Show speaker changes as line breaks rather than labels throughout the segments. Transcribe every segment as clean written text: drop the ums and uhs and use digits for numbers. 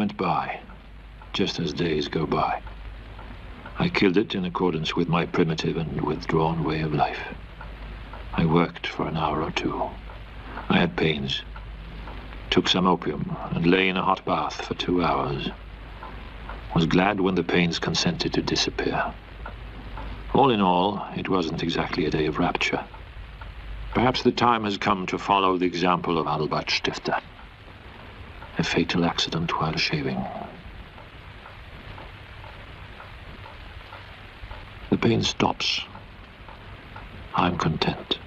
went by, just as days go by. I killed it in accordance with my primitive and withdrawn way of life. I worked for an hour or two. I had pains, took some opium, and lay in a hot bath for 2 hours. Was glad when the pains consented to disappear. All in all, it wasn't exactly a day of rapture. Perhaps the time has come to follow the example of Albert Stifter. A fatal accident while shaving. The pain stops. I'm content.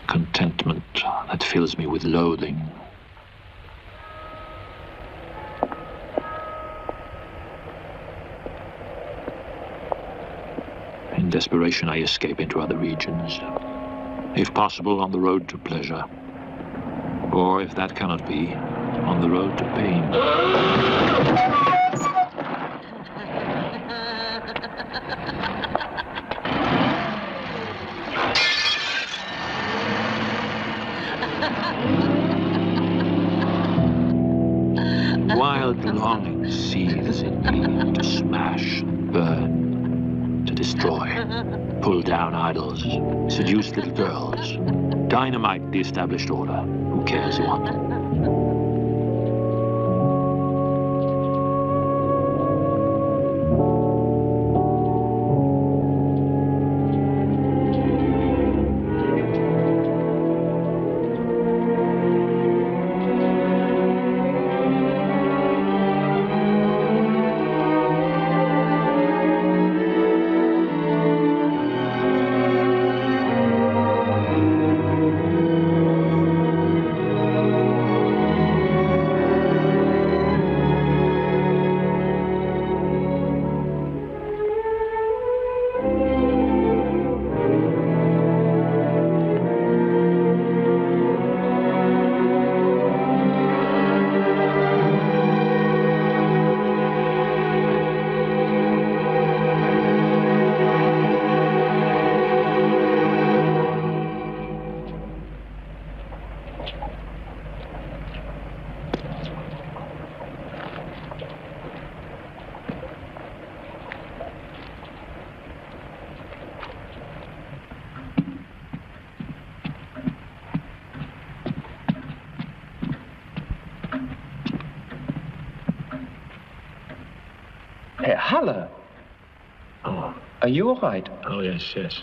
Contentment that fills me with loathing. In desperation, I escape into other regions. If possible, on the road to pleasure. Or, if that cannot be, on the road to pain. Wild longing seethes in me to smash, burn, to destroy, pull down idols, seduce little girls, dynamite the established order. Who cares what?
Herr Haller.
Oh.
Are you all right?
Oh, yes, yes.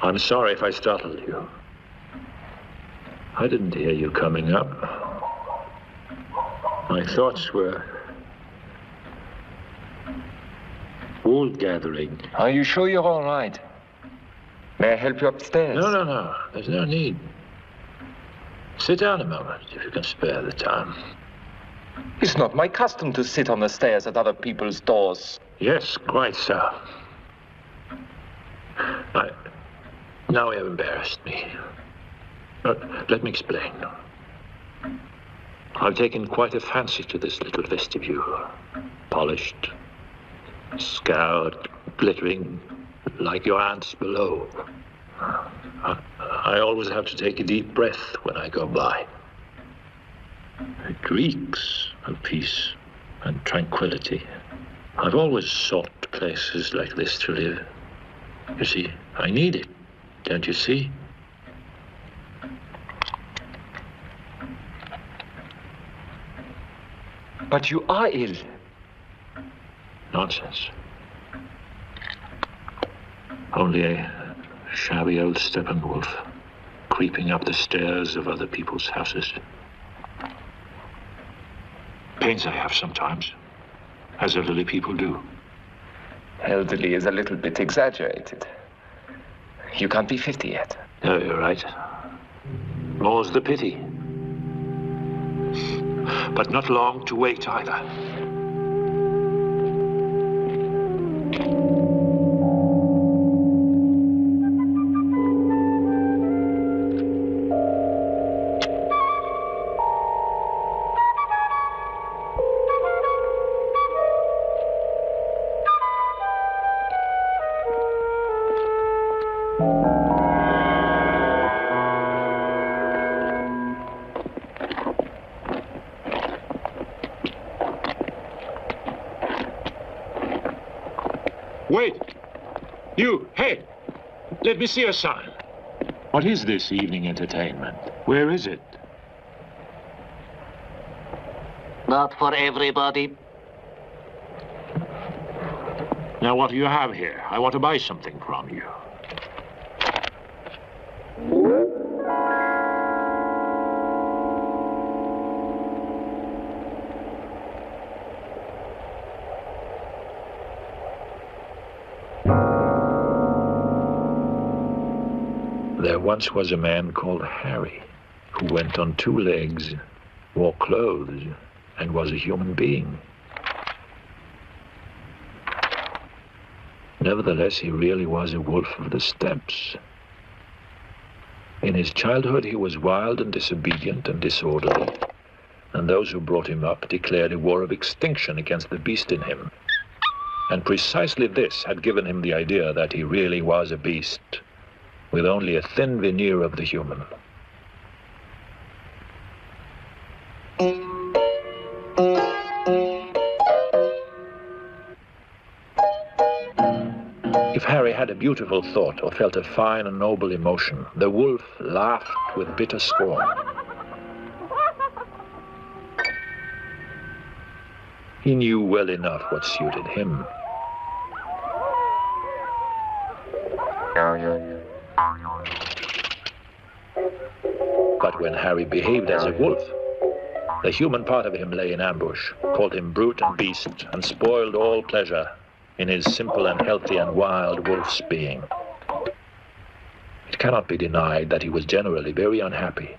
I'm sorry if I startled you. I didn't hear you coming up. My thoughts were wool gathering.
Are you sure you're all right? May I help you upstairs?
No. There's no need. Sit down a moment, if you can spare the time.
It's not my custom to sit on the stairs at other people's doors.
Yes, quite so. Now you have embarrassed me. But let me explain. I've taken quite a fancy to this little vestibule. Polished, scoured, glittering, like your aunts below. I always have to take a deep breath when I go by. It reeks of peace and tranquility. I've always sought places like this to live. You see, I need it, don't you see?
But you are ill.
Nonsense. Only a shabby old Steppenwolf creeping up the stairs of other people's houses. Pains I have sometimes, as elderly people do.
Elderly is a little bit exaggerated. You can't be 50 yet.
No, you're right. More's the pity. But not long to wait either. Wait! You, hey! Let me see a sign. What is this evening entertainment? Where is it?
Not for everybody.
Now, what do you have here? I want to buy something from you. There once was a man called Harry, who went on 2 legs, wore clothes, and was a human being. Nevertheless, he really was a wolf of the steppes. In his childhood, he was wild and disobedient and disorderly, and those who brought him up declared a war of extinction against the beast in him. And precisely this had given him the idea that he really was a beast, with only a thin veneer of the human. If Harry had a beautiful thought or felt a fine and noble emotion, the wolf laughed with bitter scorn. He knew well enough what suited him. But when Harry behaved as a wolf, the human part of him lay in ambush, called him brute and beast, and spoiled all pleasure in his simple and healthy and wild wolf's being. It cannot be denied that he was generally very unhappy.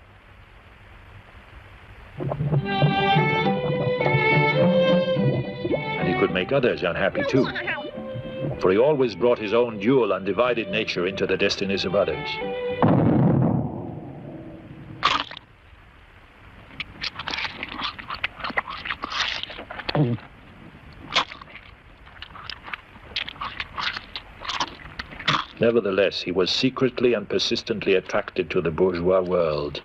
And he could make others unhappy too, for he always brought his own dual, undivided nature into the destinies of others. Nevertheless, he was secretly and persistently attracted to the bourgeois world,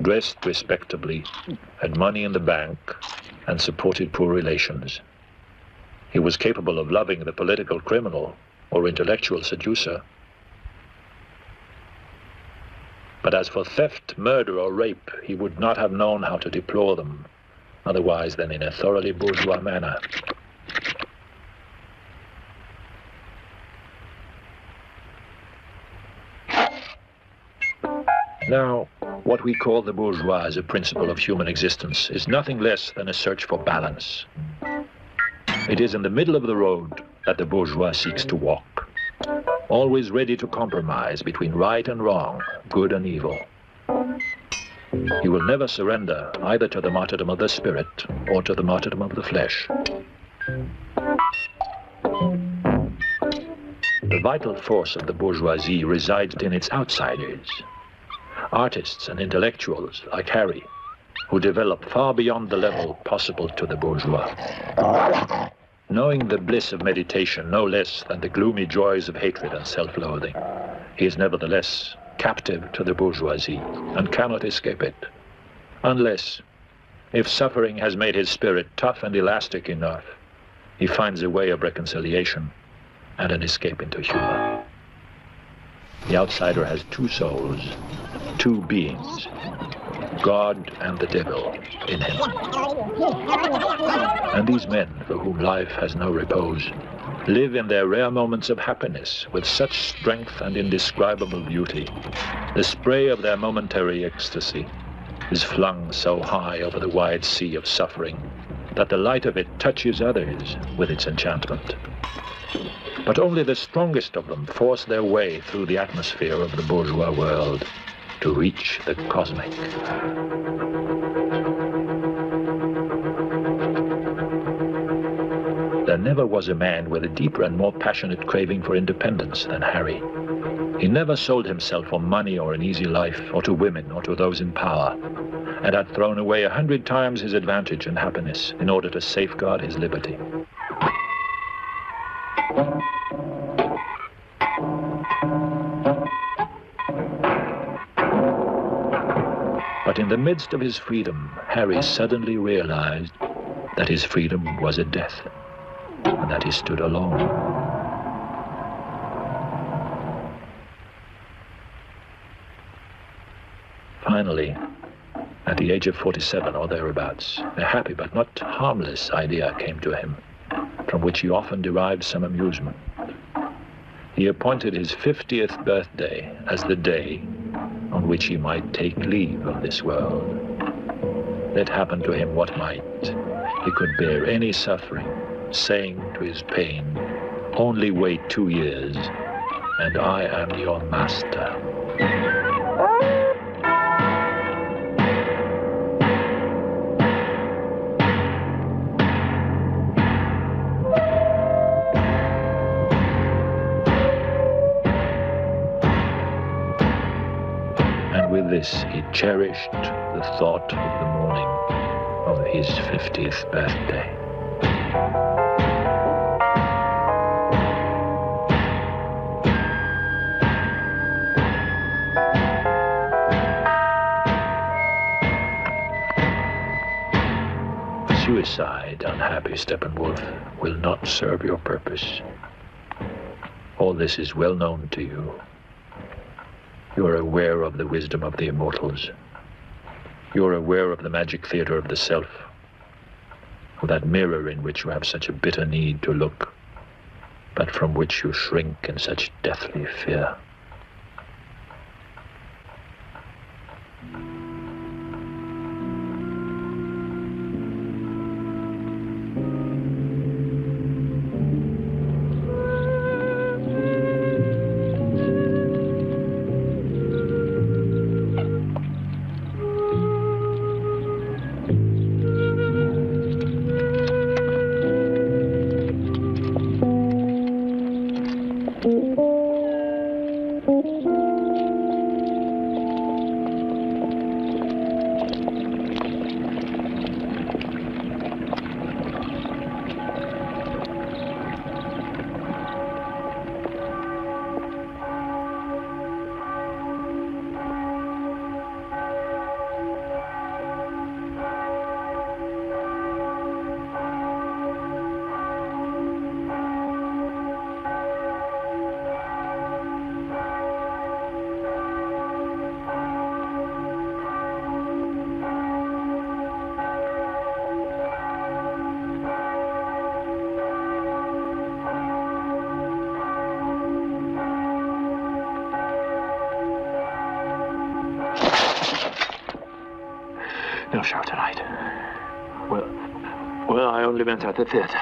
dressed respectably, had money in the bank, and supported poor relations. He was capable of loving the political criminal or intellectual seducer. But as for theft, murder, or rape, he would not have known how to deplore them, otherwise than in a thoroughly bourgeois manner. Now, what we call the bourgeois as a principle of human existence is nothing less than a search for balance. It is in the middle of the road that the bourgeois seeks to walk, always ready to compromise between right and wrong, good and evil. He will never surrender either to the martyrdom of the spirit or to the martyrdom of the flesh. The vital force of the bourgeoisie resides in its outsiders, artists and intellectuals like Harry, who develop far beyond the level possible to the bourgeois. Knowing the bliss of meditation no less than the gloomy joys of hatred and self-loathing, he is nevertheless captive to the bourgeoisie and cannot escape it, unless, if suffering has made his spirit tough and elastic enough, he finds a way of reconciliation and an escape into humor. The outsider has 2 souls, 2 beings, God and the devil in him. And these men, for whom life has no repose, live in their rare moments of happiness with such strength and indescribable beauty. The spray of their momentary ecstasy is flung so high over the wide sea of suffering that the light of it touches others with its enchantment. But only the strongest of them force their way through the atmosphere of the bourgeois world to reach the cosmic. There never was a man with a deeper and more passionate craving for independence than Harry. He never sold himself for money or an easy life, or to women, or to those in power, and had thrown away 100 times his advantage and happiness in order to safeguard his liberty. But in the midst of his freedom, Harry suddenly realized that his freedom was a death, and that he stood alone. finally, at the age of 47 or thereabouts, a happy but not harmless idea came to him, from which he often derived some amusement. He appointed his 50th birthday as the day on which he might take leave of this world. Let happen to him what might, he could bear any suffering, saying to his pain, "Only wait 2 years, and I am your master." And with this, he cherished the thought of the morning of his 50th birthday. Suicide, unhappy Steppenwolf, will not serve your purpose. All this is well known to you. You are aware of the wisdom of the immortals. You are aware of the magic theater of the self, of that mirror in which you have such a bitter need to look, but from which you shrink in such deathly fear. No show tonight. Well, I only meant at the theater.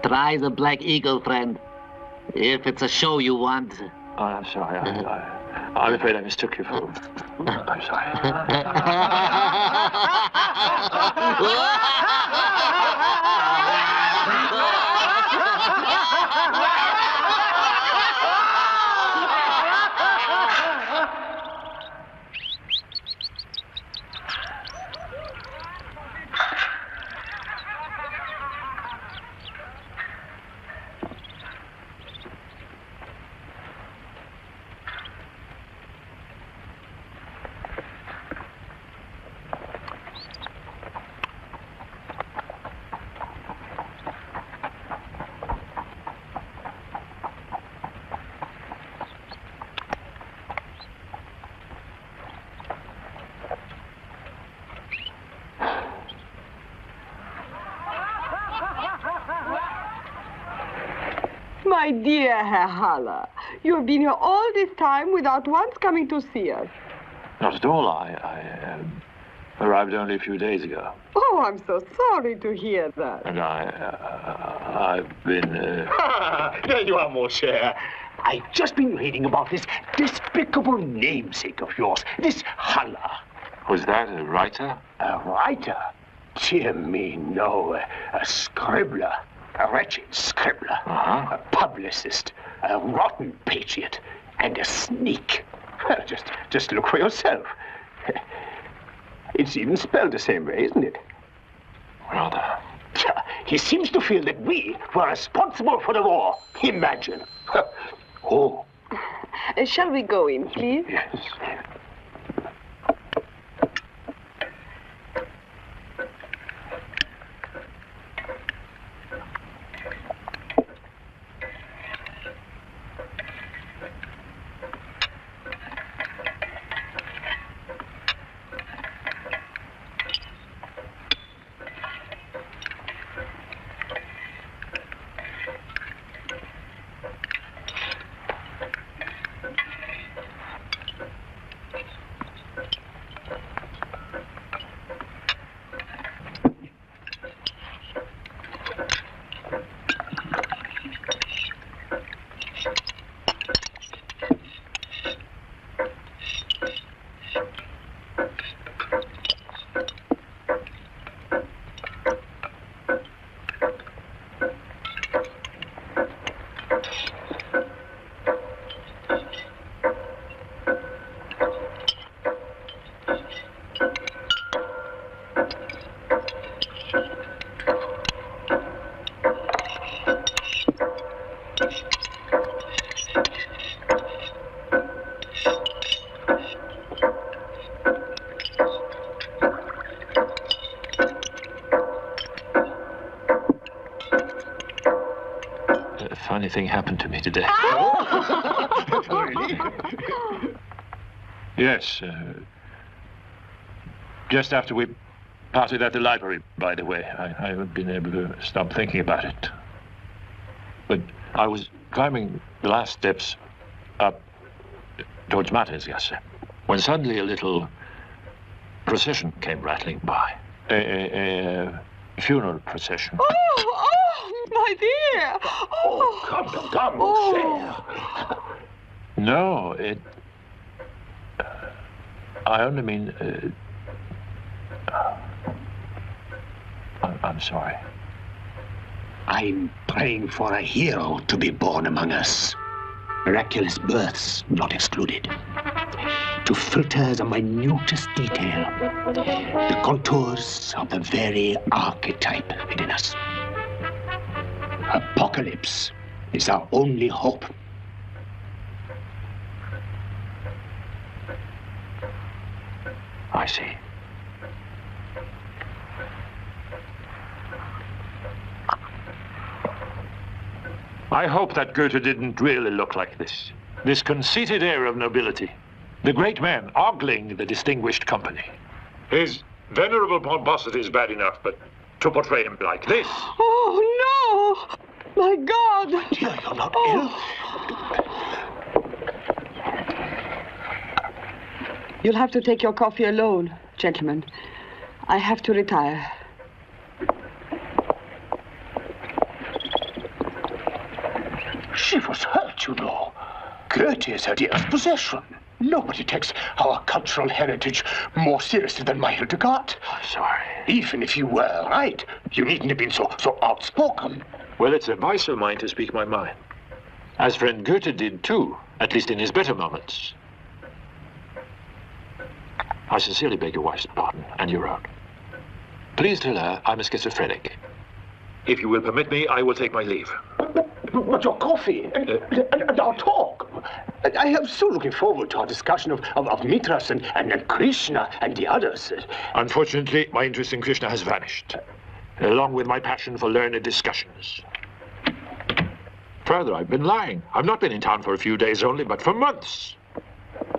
Try the Black Eagle, friend. If it's a show you want.
Oh, I'm sorry. I'm afraid I mistook you for... I'm sorry.
My dear Herr Haller, you have been here all this time without once coming to see us.
Not at all. I arrived only a few days ago.
Oh, I'm so sorry to hear that.
And I've been...
There you are, mon cher. I've just been reading about this despicable namesake of yours, this Haller.
Was that a writer?
A writer? Dear me, no. A scribbler. A wretched scribbler. A publicist. A rotten patriot. And a sneak. Well, just look for yourself. It's even spelled the same way, isn't it?
Rather.
He seems to feel that we were responsible for the war. Imagine. Oh.
Shall we go in, please?
Yes.
A funny thing happened to me today.
Really?
Yes. Just after we parted at the library, by the way. I haven't been able to stop thinking about it. But I was climbing the last steps up towards Martinsgasse when suddenly a little procession came rattling by. A funeral procession.
Oh, my dear.
Oh, come, cher.
No, I only mean... I'm sorry.
I'm praying for a hero to be born among us. Miraculous births not excluded. To filter the minutest detail, the contours of the very archetype within us. Apocalypse is our only hope.
I see. I hope that Goethe didn't really look like this. This conceited air of nobility. The great man ogling the distinguished company. His venerable pomposity is bad enough, but to portray him like this...
Oh, no! My God!
Dear, you're not ill.
You'll have to take your coffee alone, gentlemen. I have to retire.
She was hurt, you know. Goethe is her dearest possession. Nobody takes our cultural heritage more seriously than my Hildegard.
I'm sorry.
Even if you were right, you needn't have been so outspoken.
Well, it's a vice of mine to speak my mind. As friend Goethe did too, at least in his better moments. I sincerely beg your wife's pardon, and your own. Please tell her I'm a schizophrenic. If you will permit me, I will take my leave.
But your coffee and our talk. I am so looking forward to our discussion of Mithras and Krishna and the others.
Unfortunately, my interest in Krishna has vanished, along with my passion for learned discussions. Further, I've been lying. I've not been in town for a few days only, but for months.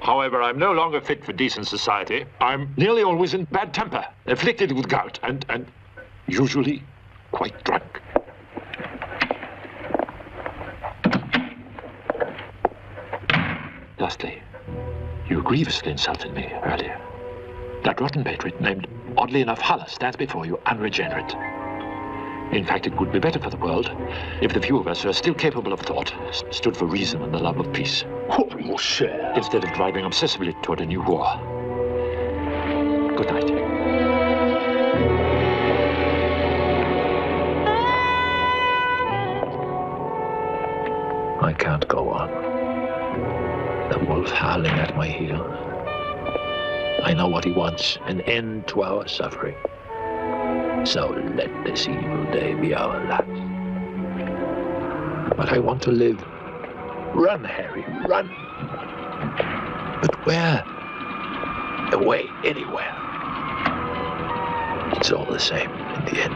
However, I'm no longer fit for decent society. I'm nearly always in bad temper, afflicted with gout, and usually quite drunk. Lastly, you grievously insulted me earlier. That rotten patriot named, oddly enough, Haller stands before you unregenerate. In fact, it would be better for the world if the few of us who are still capable of thought stood for reason and the love of peace.
Oh, mon cher.
Instead of driving obsessively toward a new war. Good night. I can't go on. The wolf howling at my heels. I know what he wants, an end to our suffering. So let this evil day be our last. But I want to live. Run, Harry, run. But where? Away, anywhere. It's all the same in the end.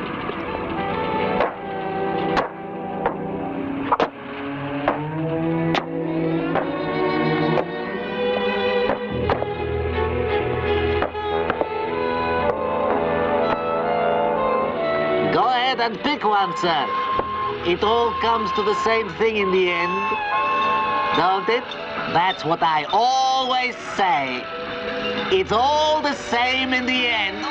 And pick one, sir. It all comes to the same thing in the end, don't it? That's what I always say. It's all the same in the end.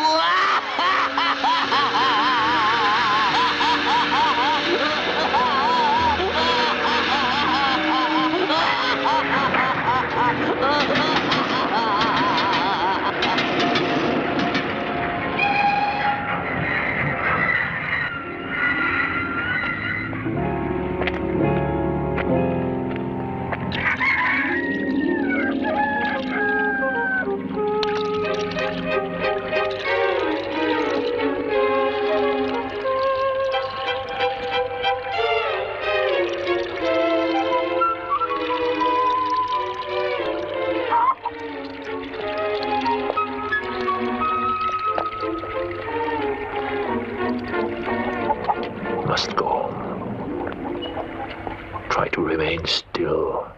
Try to remain still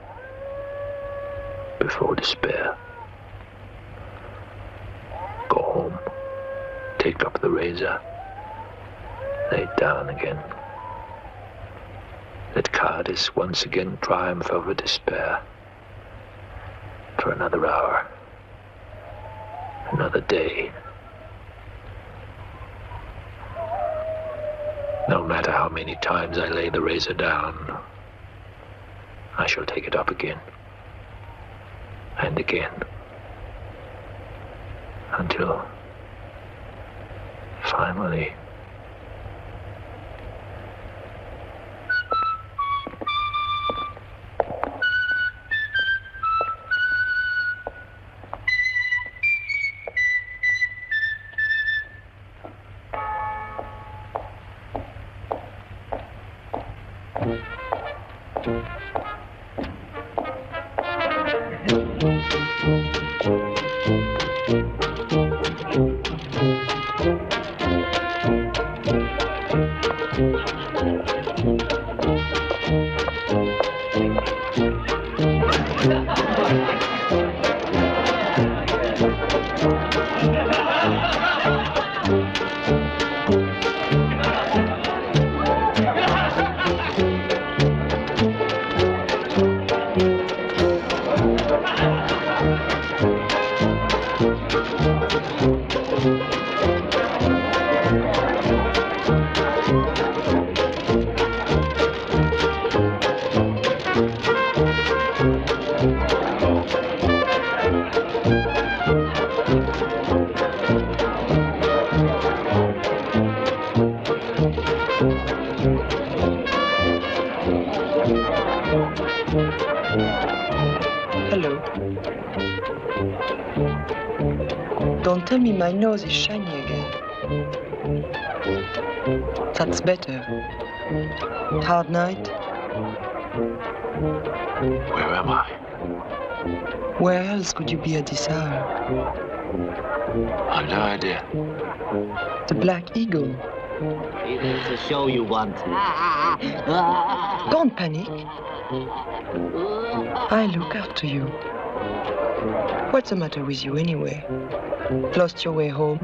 before despair. Go home, take up the razor, lay it down again. Let cowardice once again triumph over despair. For another hour, another day. No matter how many times I lay the razor down, I shall take it up again and again until finally
Don't tell me my nose is shiny again. That's better. Hard night?
where am I?
Where else could you be at this hour?
I've no idea.
The Black Eagle.
It is a show you want.
Don't panic. I look after you. What's the matter with you anyway? Lost your way home?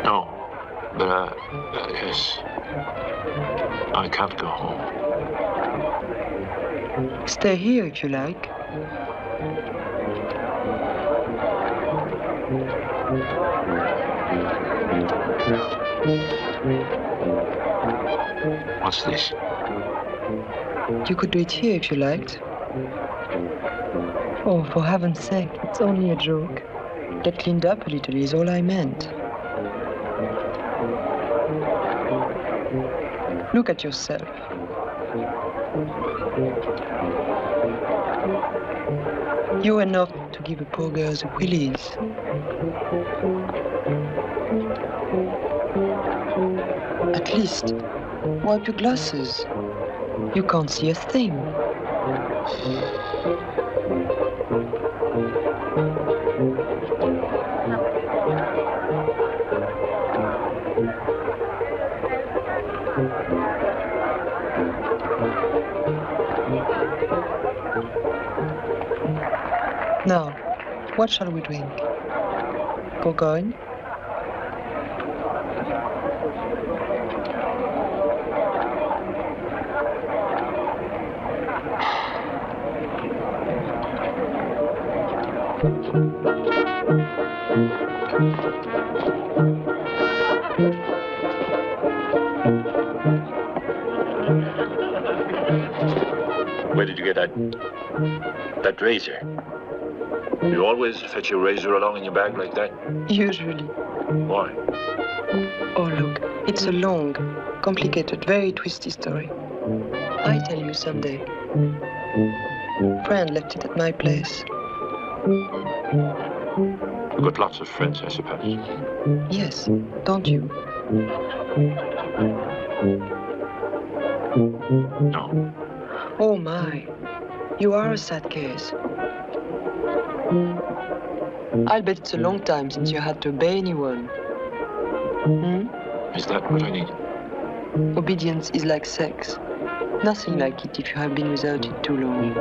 No, but yes. I can't go home.
Stay here if you like.
What's this?
You could do it here if you liked. Oh, for heaven's sake, it's only a joke. Get cleaned up a little is all I meant. Look at yourself. You're enough to give a poor girl the willies. At least, wipe your glasses. You can't see a thing. Now, what shall we drink? Bourgogne?
Where did you get that razor? You always fetch your razor along in your bag like that?
Usually.
Why?
Oh, look, it's a long, complicated, very twisty story. I tell you someday. Friend left it at my place.
You've got lots of friends, I suppose.
Yes, don't you?
No.
Oh, my. You are a sad case. I'll bet it's a long time since you had to obey anyone. Hmm?
Is that what I need?
Obedience is like sex. Nothing like it if you have been without it too long.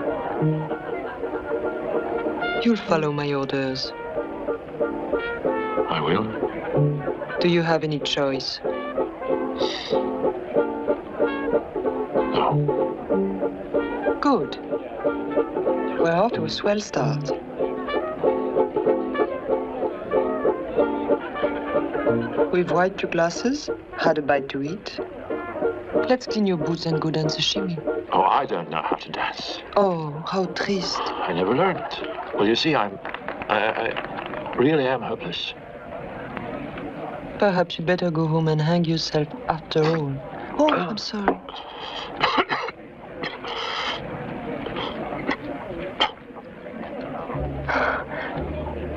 You'll follow my orders.
I will.
Do you have any choice?
No.
Good. We're off to a swell start. We've wiped your glasses, had a bite to eat. Let's clean your boots and go dance sashimi.
Oh, I don't know how to dance.
Oh, how triste.
I never learned. Well, you see, I really am hopeless.
Perhaps you'd better go home and hang yourself after all. Oh, I'm sorry.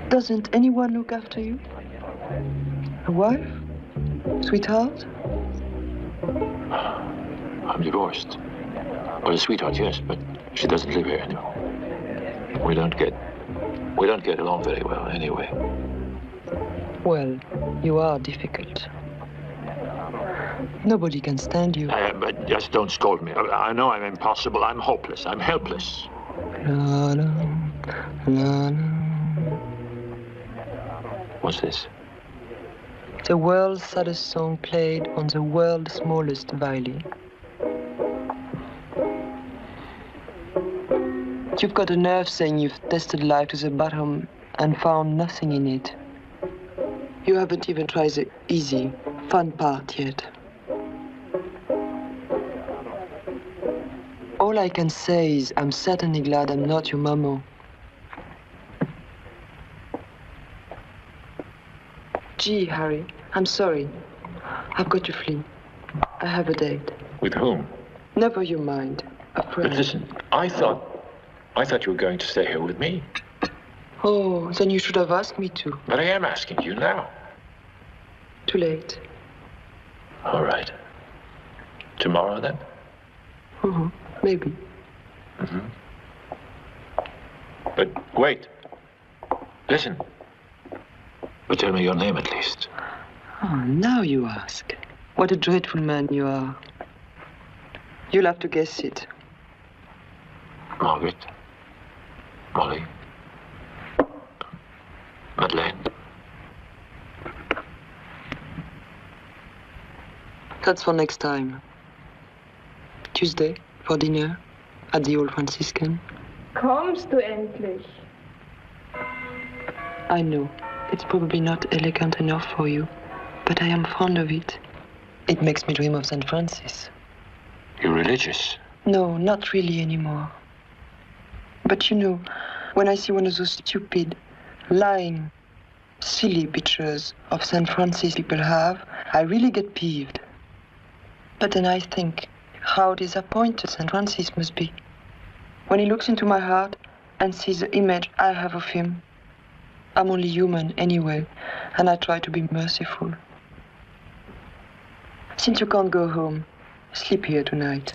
Doesn't anyone look after you? A wife? Sweetheart?
I'm divorced. Well, a sweetheart, yes, but she doesn't live here anymore. We don't get along very well anyway.
Well, you are difficult. Nobody can stand you.
But just don't scold me. I know I'm impossible. I'm hopeless. I'm helpless.
La, la, la, la.
What's this?
The world's saddest song played on the world's smallest violin. You've got a nerve saying you've tested life to the bottom and found nothing in it. You haven't even tried the easy, fun part yet. All I can say is I'm certainly glad I'm not your mama. Gee, Harry, I'm sorry. I've got to flee. I have a date.
With whom?
Never you mind. A friend.
But listen, I thought you were going to stay here with me.
Oh, then you should have asked me to.
But I am asking you now.
Too late.
All right. Tomorrow, then?
Maybe.
But wait. Listen. But tell me your name at least.
Oh, now you ask. What a dreadful man you are. You'll have to guess it.
Margaret. Molly. Madeleine.
That's for next time. Tuesday, for dinner, at the Old Franciscan.
Kommst du endlich?
I know, it's probably not elegant enough for you, but I am fond of it. It makes me dream of St. Francis.
You're religious?
No, not really anymore. But you know, when I see one of those stupid, lying, silly pictures of St. Francis people have, I really get peeved. But then I think how disappointed St. Francis must be when he looks into my heart and sees the image I have of him. I'm only human anyway, and I try to be merciful. Since you can't go home, sleep here tonight.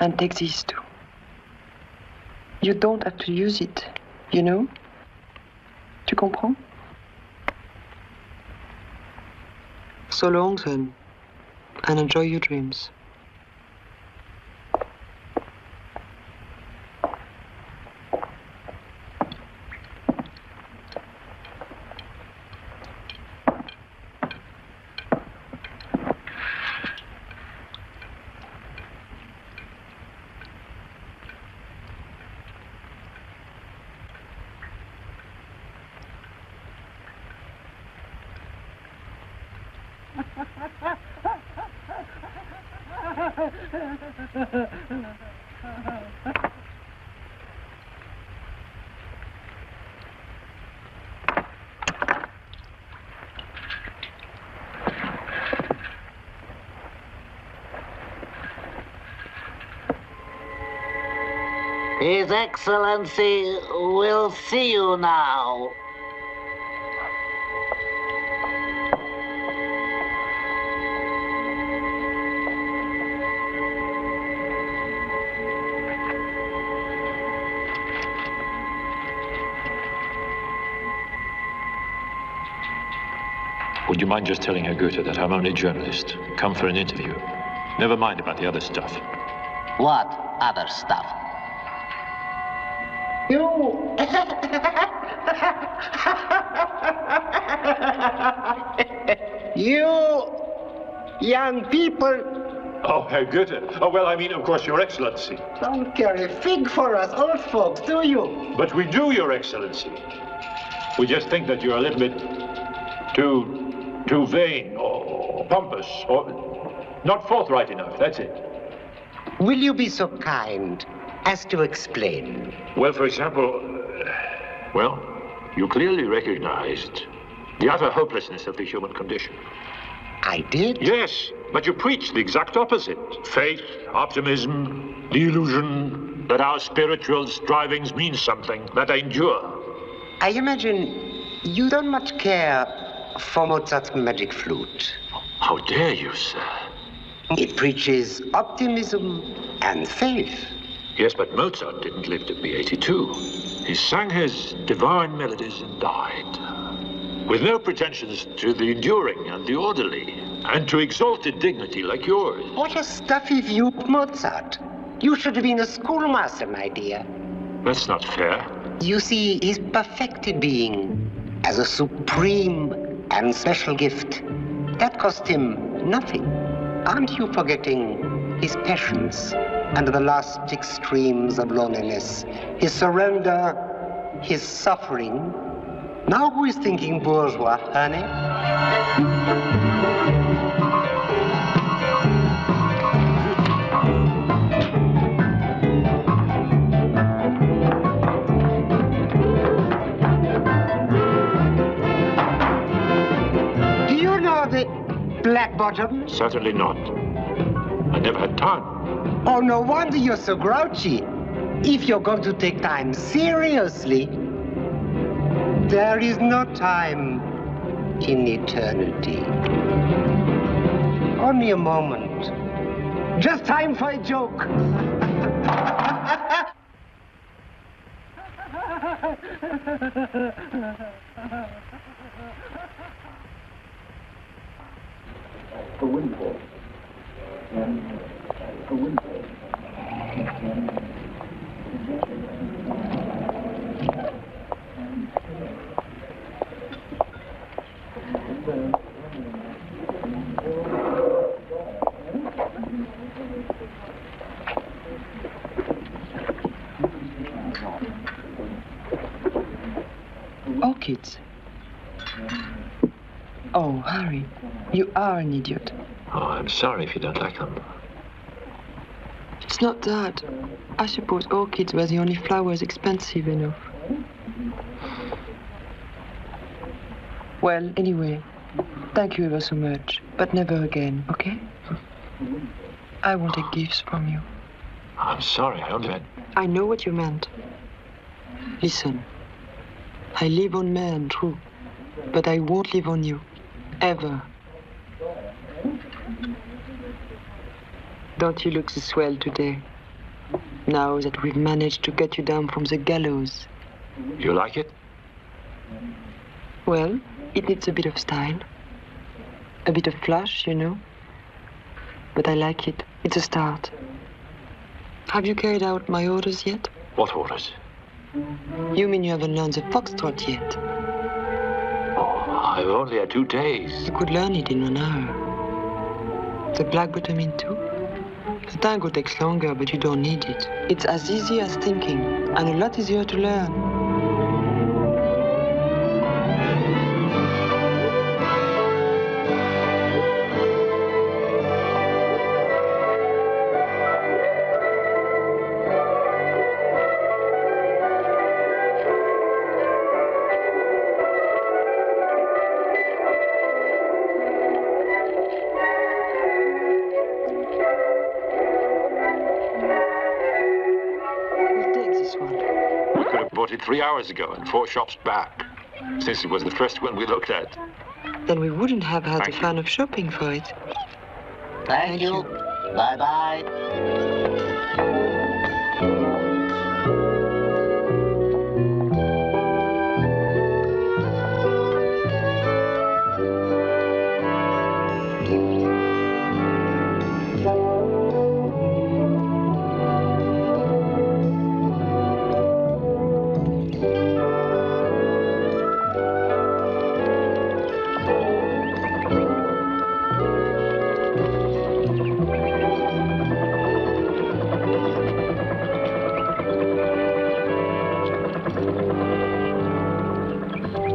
And take these too. You don't have to use it, you know? Tu comprends? So long then, and enjoy your dreams.
His Excellency will see you now.
Would you mind just telling her, Goethe, that I'm only a journalist, come for an interview? Never mind about the other stuff.
What other stuff?
You... you young people...
Oh, Herr Goethe. Oh, well, I mean, of course, Your Excellency.
Don't care a fig for us old folks, do you?
But we do, Your Excellency. We just think that you're a little bit too vain or pompous or not forthright enough, that's it.
Will you be so kind as to explain?
Well, for example, you clearly recognized the utter hopelessness of the human condition.
I did?
Yes, but you preached the exact opposite. Faith, optimism, the illusion that our spiritual strivings mean something, that they endure.
I imagine you don't much care for Mozart's magic flute.
How dare you, sir?
It preaches optimism and faith.
Yes, but Mozart didn't live to be 82. He sang his divine melodies and died. With no pretensions to the enduring and the orderly, and to exalted dignity like yours.
What a stuffy view of Mozart. You should have been a schoolmaster, my dear.
That's not fair.
You see, his perfected being as a supreme and special gift. That cost him nothing. Aren't you forgetting his passions under the last extremes of loneliness? His surrender, his suffering. Now who is thinking bourgeois, honey? Do you know the black bottom?
Certainly not. I never had time.
Oh, no wonder you're so grouchy. If you're going to take time seriously, there is no time in eternity. Only a moment. Just time for a joke.
A windfall. A windfall.
Orchids. Oh, Harry, you are an idiot.
Oh, I'm sorry if you don't like them.
It's not that. I suppose orchids were the only flowers expensive enough. Well, anyway, thank you ever so much, but never again, okay? I won't take gifts from you.
I'm sorry, I only meant...
I know what you meant. Listen, I live on man, true, but I won't live on you, ever. Don't you look so swell today, now that we've managed to get you down from the gallows?
You like it?
Well, it needs a bit of style, a bit of flash, you know. But I like it. It's a start. Have you carried out my orders yet?
What orders?
You mean you haven't learned the foxtrot yet?
Oh, I've only had 2 days.
You could learn it in 1 hour. The black bottom in 2? The tango takes longer, but you don't need it. It's as easy as thinking, and a lot easier to learn.
Bought it 3 hours ago and 4 shops back, since it was the first one we looked at.
Then we wouldn't have had
Thank
the
you.
fun of shopping for it.
Thank you. Bye-bye.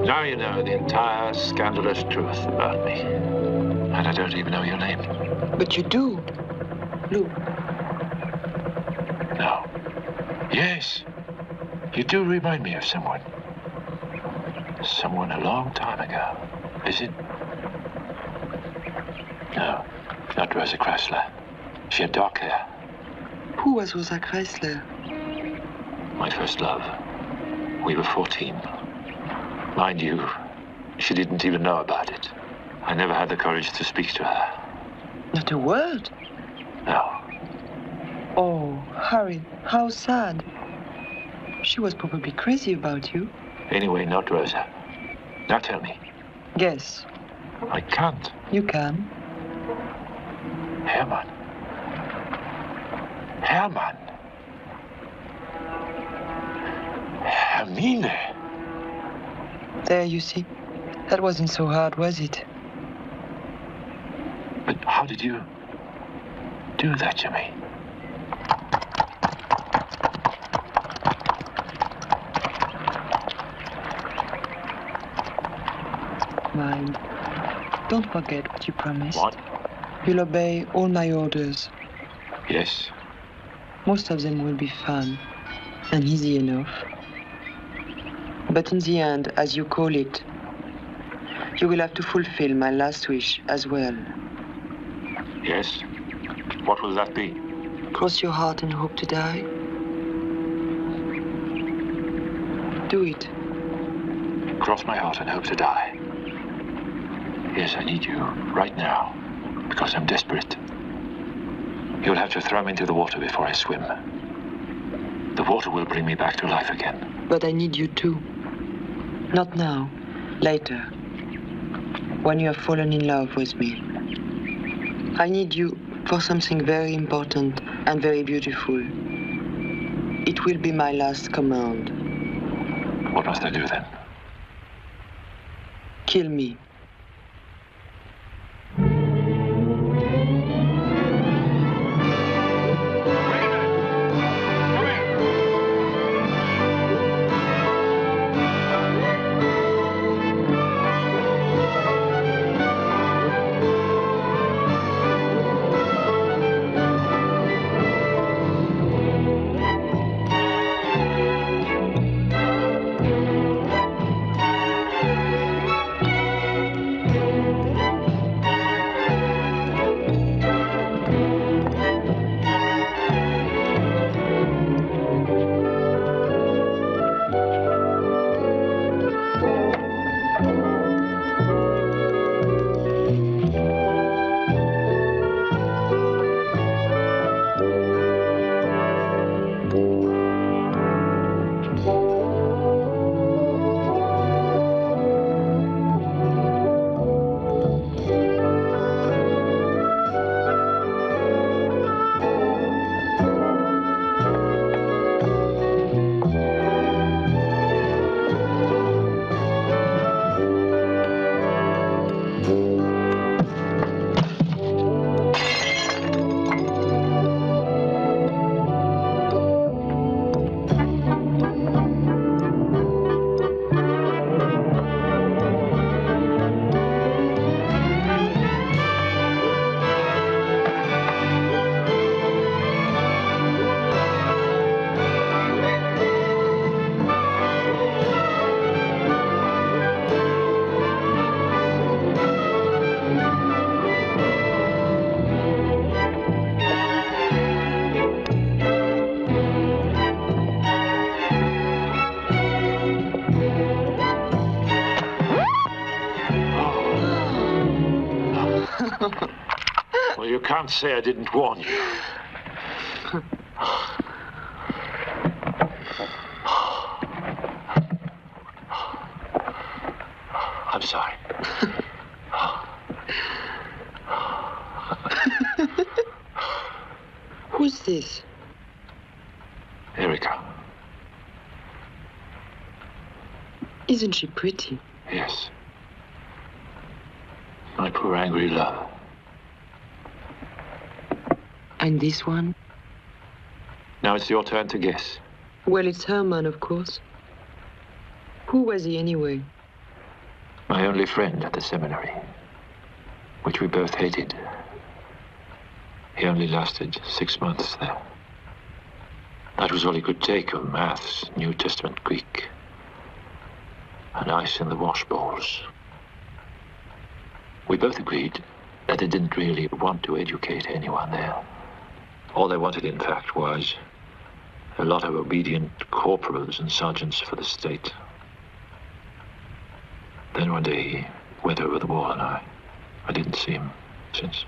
Now you know the entire scandalous truth about me. And I don't even know your name.
But you do. Look.
No. Yes. You do remind me of someone. Someone a long time ago. Is it? No, not Rosa Chrysler. She had dark hair.
Who was Rosa Chrysler?
My first love. We were 14. Mind you, she didn't even know about it. I never had the courage to speak to her.
Not a word?
No.
Oh, Harry, how sad. She was probably crazy about you.
Anyway, not Rosa. Now tell me.
Guess.
I can't.
You can.
Hermann. Hermann. Hermine.
There, you see. That wasn't so hard, was it?
But how did you do that to me?
Mind. Don't forget what you promised.
What?
You'll obey all my orders.
Yes.
Most of them will be fun and easy enough. But in the end, as you call it, you will have to fulfill my last wish as well.
Yes? What will that be?
Cross your heart and hope to die. Do it.
Cross my heart and hope to die. Yes, I need you right now, because I'm desperate. You'll have to throw me into the water before I swim. The water will bring me back to life again.
But I need you too. Not now. Later. When you have fallen in love with me. I need you for something very important and very beautiful. It will be my last command.
What must I do then?
Kill me.
Well, you can't say I didn't warn you. I'm sorry.
Who's this?
Erika.
Isn't she pretty?
Yes. My poor angry love.
And this one?
Now it's your turn to guess.
Well, it's Hermann, of course. Who was he anyway?
My only friend at the seminary, which we both hated. He only lasted 6 months there. That was all he could take of maths, New Testament Greek, and ice in the wash bowls. We both agreed that they didn't really want to educate anyone there. All they wanted, in fact, was a lot of obedient corporals and sergeants for the state. Then one day he went over the wall and I didn't see him since.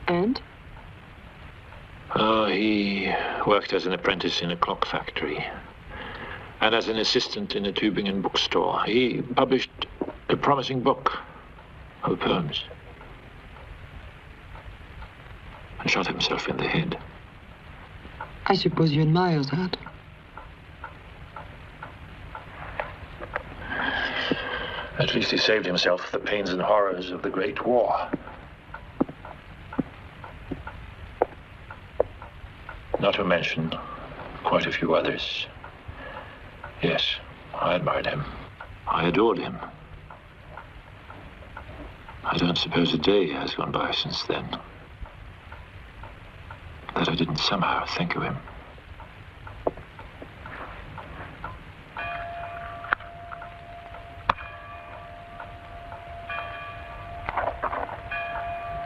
And?
Oh, he worked as an apprentice in a clock factory and as an assistant in a Tübingen bookstore. He published a promising book of poems and shot himself in the head.
I suppose you admire that.
At least he saved himself the pains and horrors of the Great War. Not to mention quite a few others. Yes, I admired him. I adored him. I don't suppose a day has gone by since then that I didn't somehow think of him.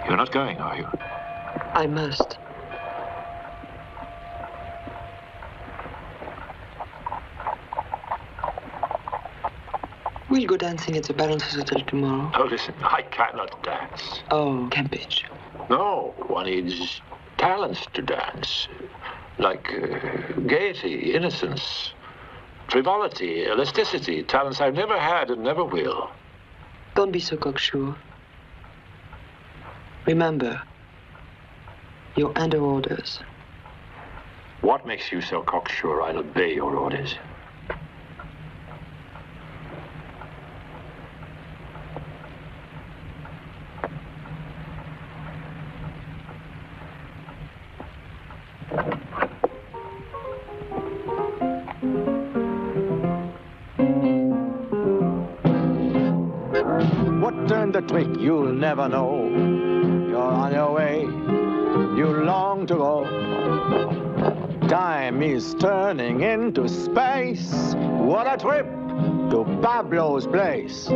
You're not going, are you?
I must. We'll go dancing at the Balances Hotel tomorrow.
Oh, listen, I cannot dance.
Oh, campage.
No, one needs talents to dance. Like gaiety, innocence, frivolity, elasticity, talents I've never had and never will.
Don't be so cocksure. Remember, you're under orders.
What makes you so cocksure I'll obey your orders?
What turned the trick, you'll never know. You're on your way, you long to go. Time is turning into space. What a trip to Pablo's place.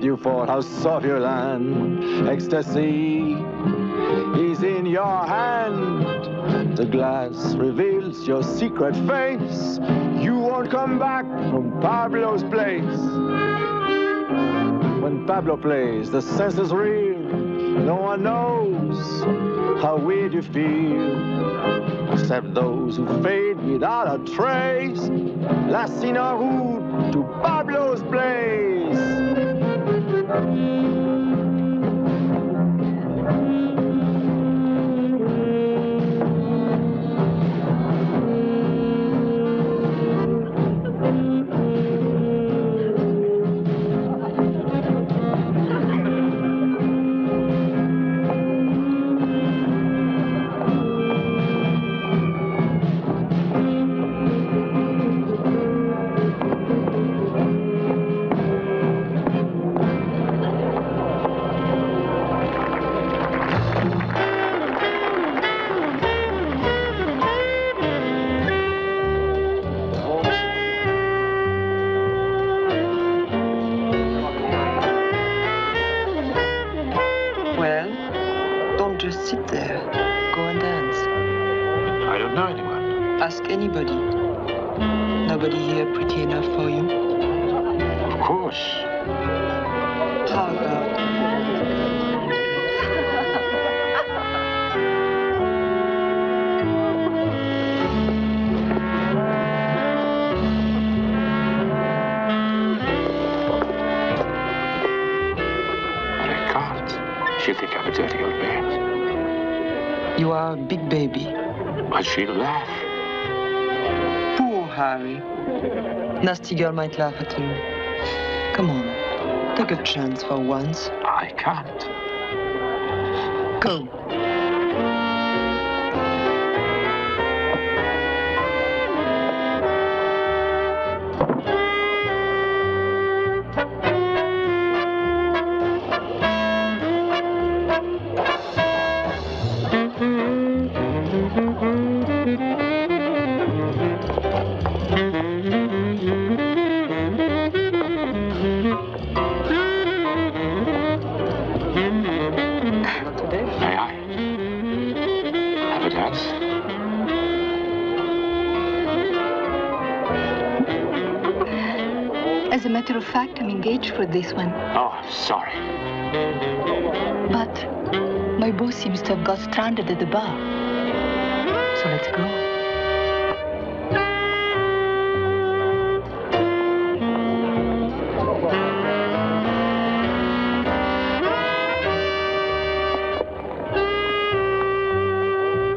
You fought, how soft your land. Ecstasy is in your hand. The glass reveals your secret face. You won't come back from Pablo's place. When Pablo plays, the sense is real. No one knows how weird you feel, except those who fade without a trace. Last in a route to Pablo's place.
Ask anybody. Nobody here pretty enough for you?
Of course.
How about?
pathetic old bear.
You are a big baby.
But she'll laugh.
Poor Harry. Nasty girl might laugh at you. Come on, take a chance for once.
I can't.
Go.
As a matter of fact, I'm engaged for this one.
Oh, sorry.
But my boss seems to have got stranded at the bar. So let's go.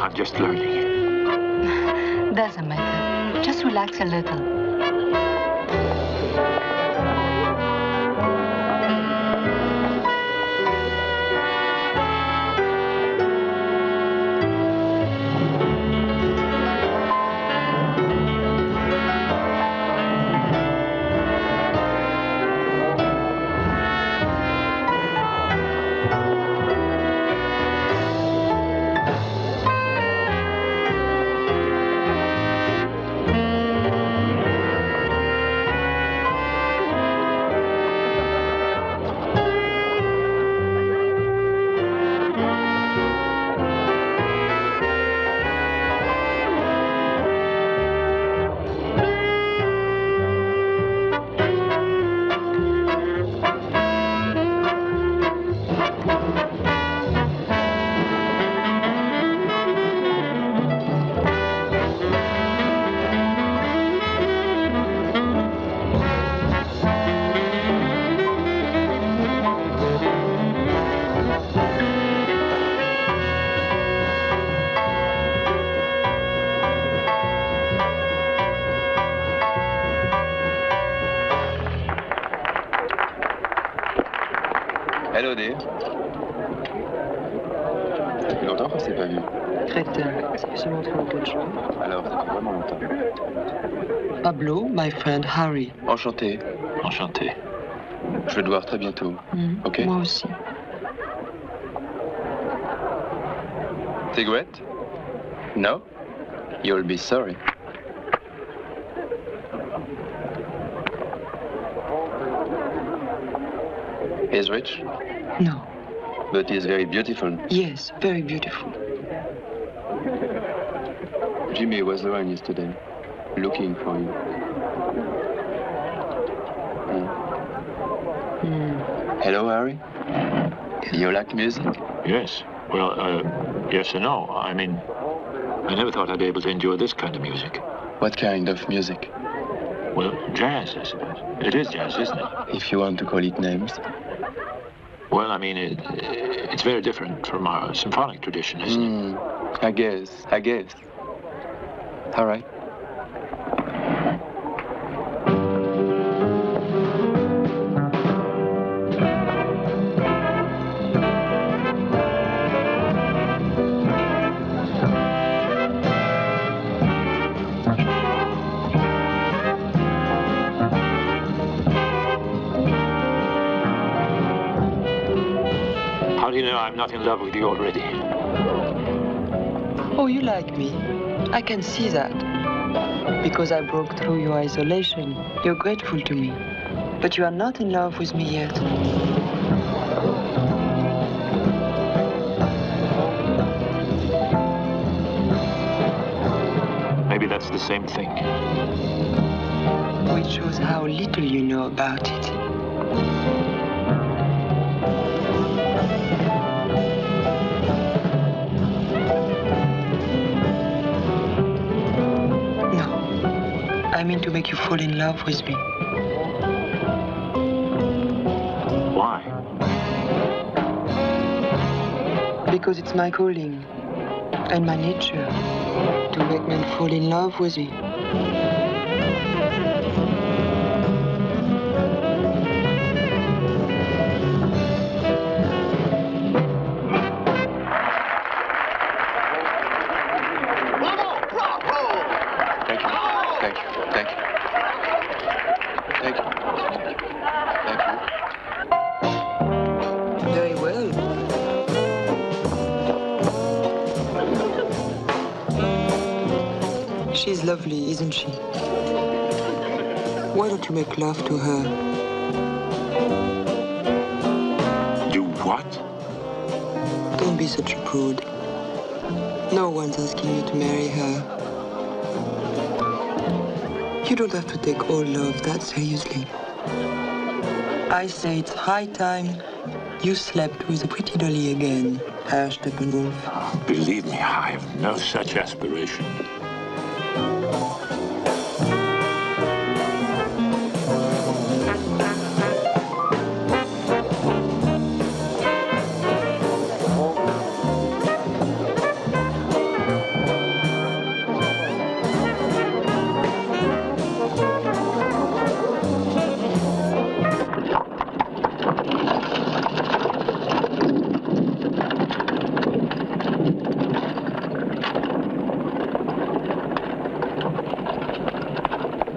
I'm just learning.
Doesn't matter. Just relax a little.
Hello, dear. Ça fait longtemps qu'on s'est pas vu.
Crétin, c'est mon frère de jour.
Alors, ça fait vraiment longtemps.
Pablo, my friend Harry.
Enchanté.
Enchanté.
Je vais te voir très bientôt. Ok?
Moi aussi.
Cigarette? No? You'll be sorry. He's rich?
No.
But he's very beautiful.
Yes, very beautiful.
Jimmy was around yesterday, looking for you. Hello, Harry. You like music?
Yes. Well, yes and no. I mean, I never thought I'd be able to enjoy this kind of music.
What kind of music?
Well, jazz, I suppose. It is jazz, isn't it?
If you want to call it names.
Well, I mean, it's very different from our symphonic tradition, isn't it?
I guess. All right.
How do you know I'm not in love with you already?
Oh, you like me. I can see that. Because I broke through your isolation, you're grateful to me. But you are not in love with me yet.
Maybe that's the same thing.
Which shows how little you know about it. I mean to make you fall in love with me.
Why?
Because it's my calling and my nature to make men fall in love with me. Very well. She's lovely, isn't she? Why don't you make love to her?
Do what?
Don't be such a prude. No one's asking you to marry her. You don't have to take all love that seriously. I say it's high time you slept with a pretty dolly again, Herr Steppenwolf.
Believe me, I have no such aspiration.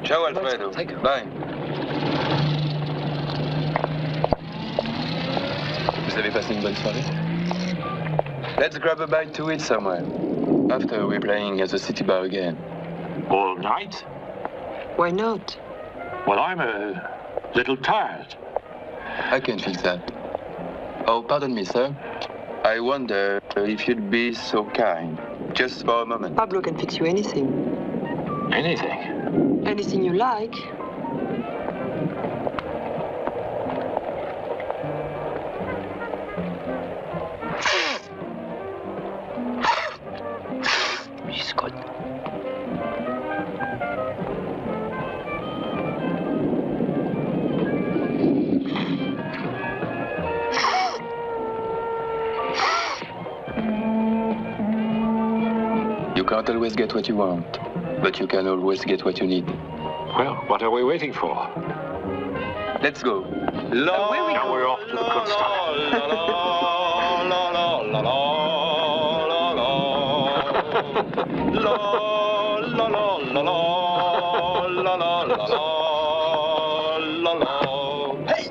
Ciao, Alfredo. Bye. Vous avez passé une bonne soirée? Let's grab a bite to eat somewhere. After we're playing at the city bar again.
All night?
Why not?
Well, I'm a little tired.
I can fix that. Oh, pardon me, sir. I wonder if you'd be so kind, just for a moment.
Pablo can fix you anything.
Anything?
Anything you like.
She's good.
You can't always get what you want, but you can always get what you need.
Well, what are we waiting for?
Let's go.
Now we're off to the good
Hey!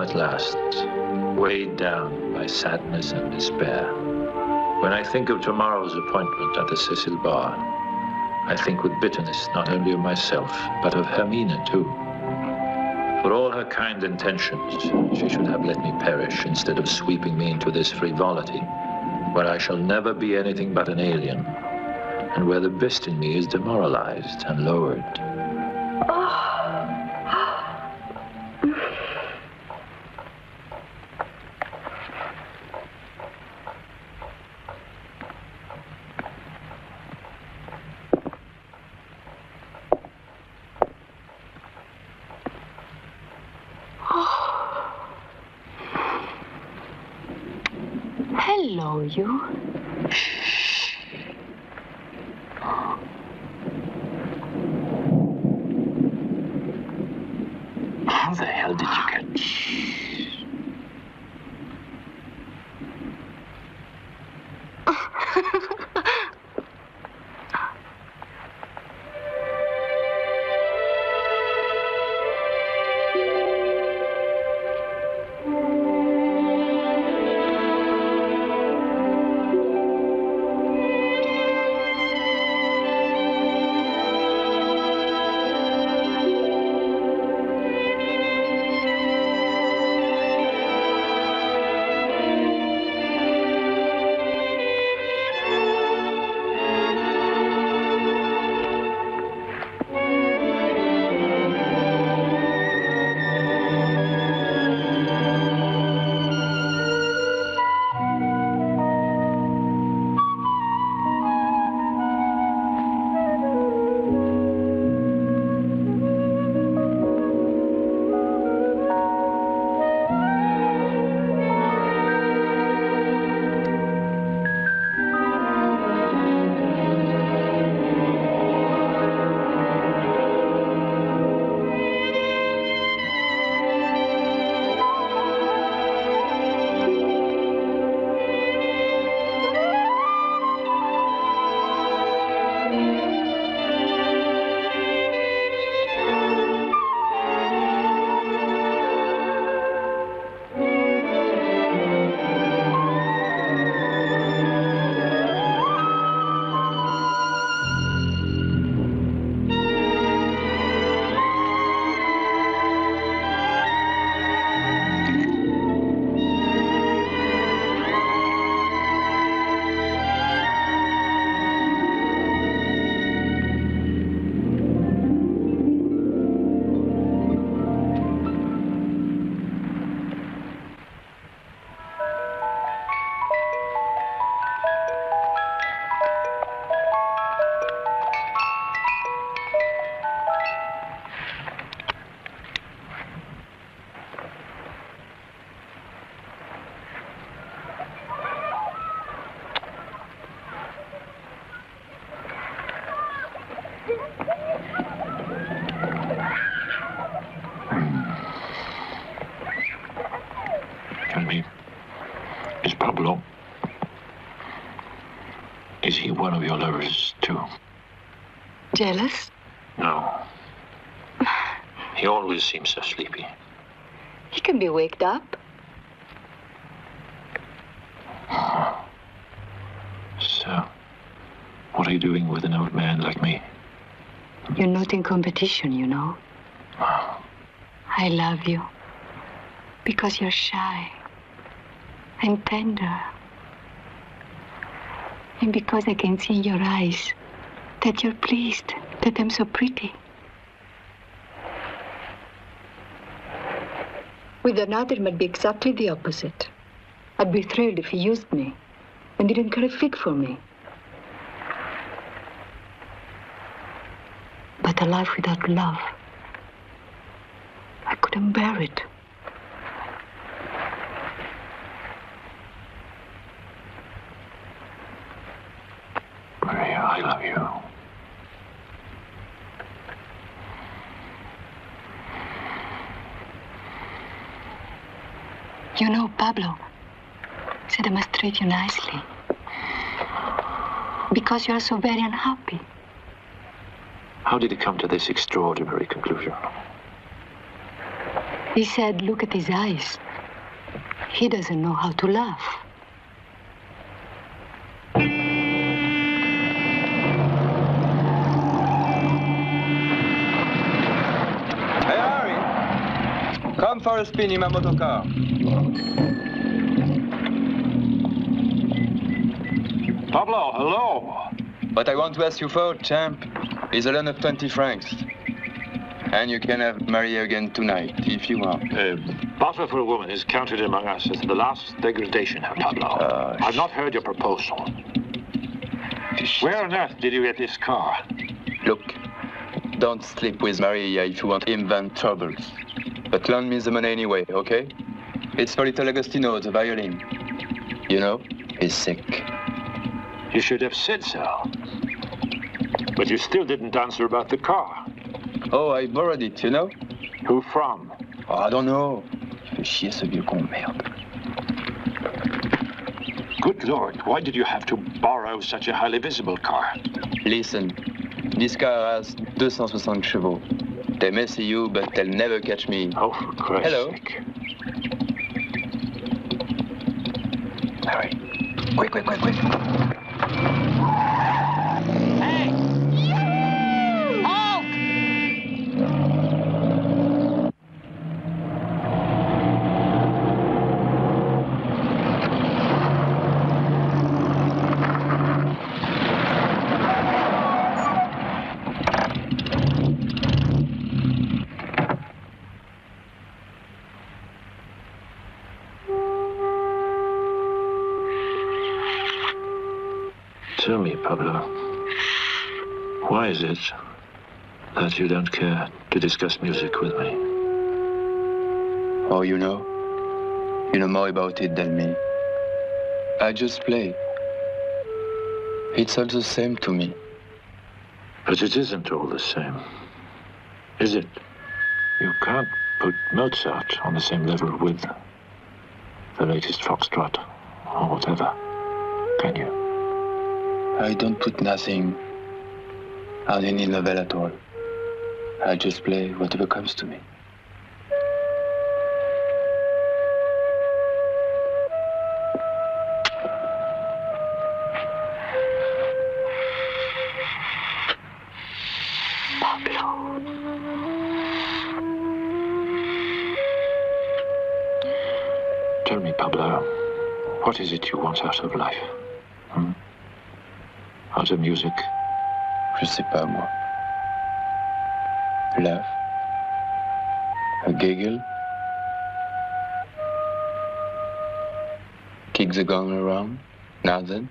At last, weighed down by sadness and despair. When I think of tomorrow's appointment at the Cecil Bar, I think with bitterness not only of myself, but of Hermina too. For all her kind intentions, she should have let me perish instead of sweeping me into this frivolity, where I shall never be anything but an alien, and where the best in me is demoralized and lowered.
Hello, you.
Tell me, is Pablo... Is he one of your lovers, too?
Jealous?
No. He always seems so sleepy.
He can be waked up.
So, what are you doing with an old man like me?
You're not in competition, you know. I love you because you're shy and tender. And because I can see in your eyes that you're pleased that I'm so pretty. With another, it might be exactly the opposite. I'd be thrilled if he used me and didn't care a fig for me. But a life without love, I couldn't bear it.
Maria, I love you.
You know, Pablo said I must treat you nicely. Because you are so very unhappy.
How did he come to this extraordinary conclusion?
He said, look at his eyes. He doesn't know how to laugh.
Hey, Harry! Come for a spin in my motorcar.
Pablo, hello.
What I want to ask you for, champ, is a loan of 20 francs. And you can have Maria again tonight, if you want.
Barter for a woman is counted among us as the last degradation, Pablo. I've not heard your proposal. Where on earth did you get this car?
Look, don't sleep with Maria if you want to invent troubles. But lend me the money anyway, okay? It's for little Agostino, the violin. You know, he's sick.
You should have said so. But you still didn't answer about the car.
Oh, I borrowed it, you know?
Who from?
Oh, I don't know. Il fait chier ce vieux con, merde.
Good Lord, why did you have to borrow such a highly visible car?
Listen, this car has 260 chevaux. They may see you, but they'll never catch me.
Oh, for Christ's sake.
Hurry. Quick, quick, quick, quick.
Hey! Halt!
Tell me, Pablo, why is it that you don't care to discuss music with me?
Oh, you know more about it than me. I just play. It's all the same to me.
But it isn't all the same, is it? You can't put Mozart on the same level with the latest foxtrot or whatever, can you?
I don't put nothing on any level at all. I just play whatever comes to me.
Pablo.
Tell me, Pablo, what is it you want out of life? Out of music?
Je sais pas, moi. Laugh. A giggle. Kick the gong around. Nothing.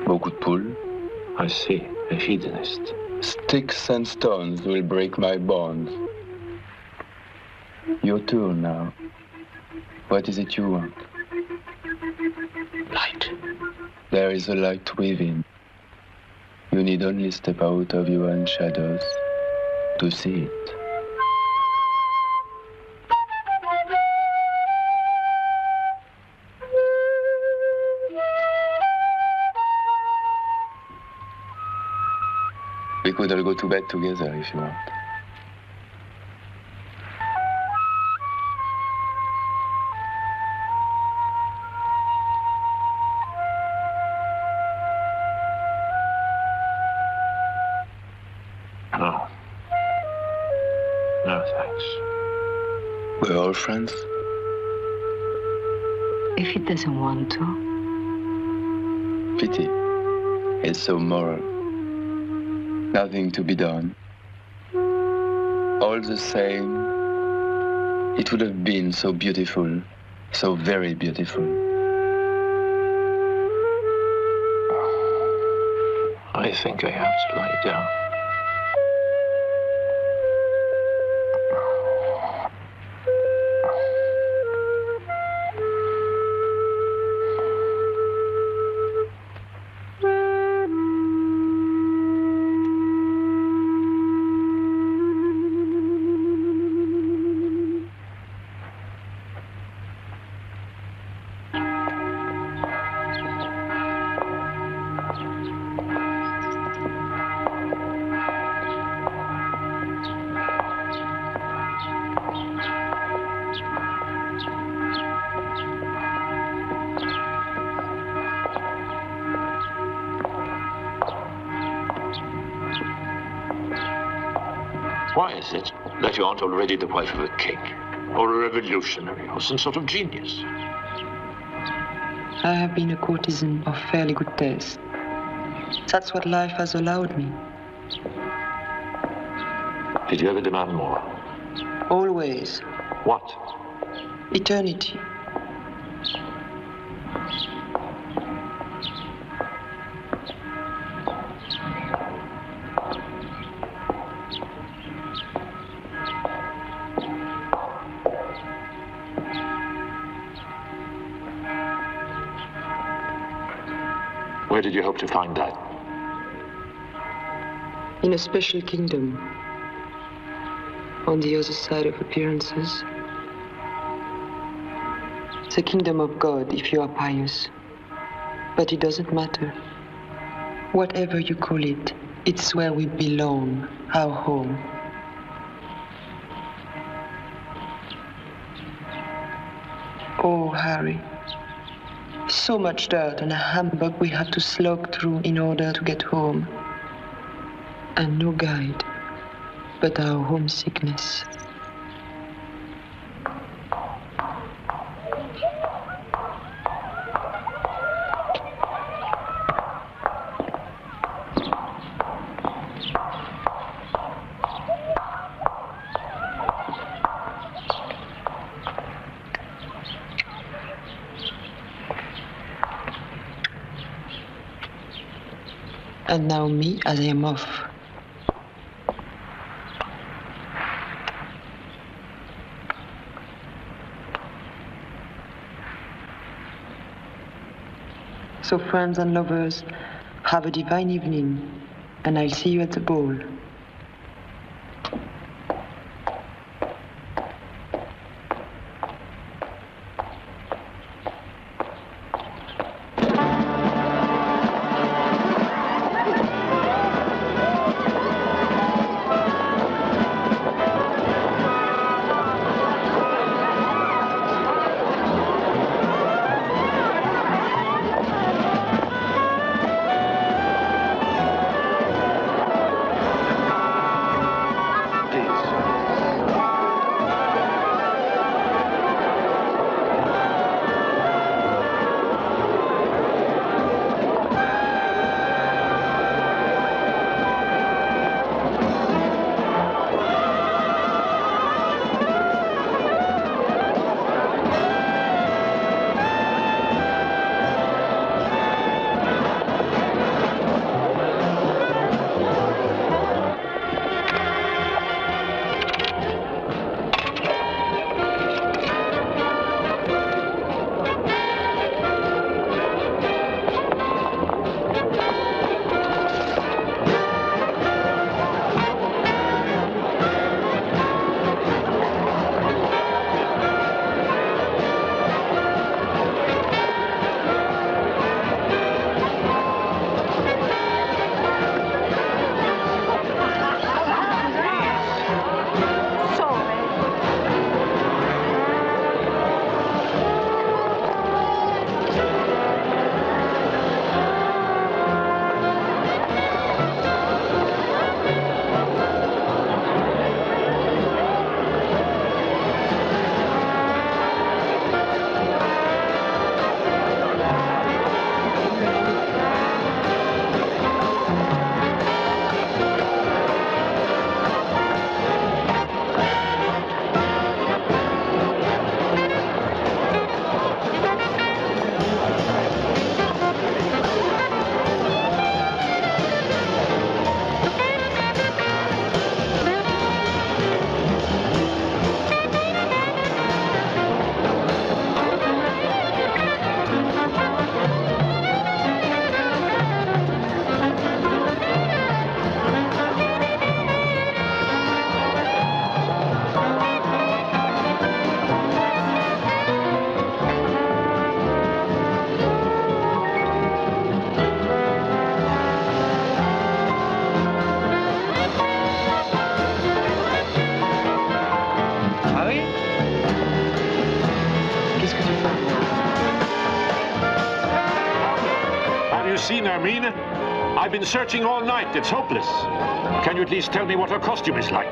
Beaucoup de poules.
I see, a hedonist.
Sticks and stones will break my bones. Your turn now. What is it you want?
Light.
There is a light within. You need only step out of your own shadows to see it. We could all go to bed together if you want.
No. No, thanks.
We're all friends.
If he doesn't want to.
Pity. It's so moral. Nothing to be done. All the same, it would have been so beautiful, so very beautiful.
I think I have to lie down. Why is it that you aren't already the wife of a king, or a revolutionary, or some sort of genius?
I have been a courtesan of fairly good taste. That's what life has allowed me.
Did you ever demand more?
Always.
What?
Eternity.
Where did you hope to find that?
In a special kingdom. On the other side of appearances. The kingdom of God, if you are pious. But it doesn't matter. Whatever you call it, it's where we belong, our home. Oh, Harry. So much dirt and a humbug we had to slog through in order to get home. And no guide, but our homesickness. And now me, as I am off. So friends and lovers, have a divine evening, and I'll see you at the ball.
seen Hermine? I've been searching all night. It's hopeless. Can you at least tell me what her costume is like?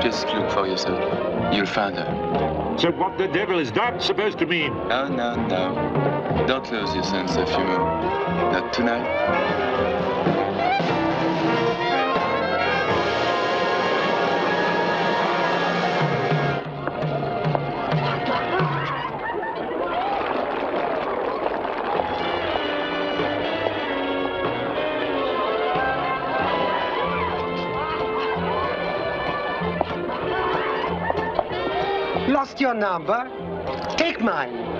Just look for yourself. You'll find her.
So what the devil is that supposed to mean?
No, no, no. Don't lose your sense of humor. Not tonight.
Lost your number? Take mine.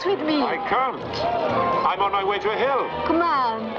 With me.
I can't. I'm on my way to a hill.
Come on.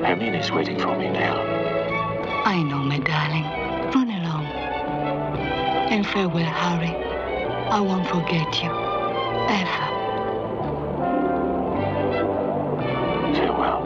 Hermine's waiting for me now.
I know, my darling. Run along. And farewell, Harry. I won't forget you. Ever.
Farewell.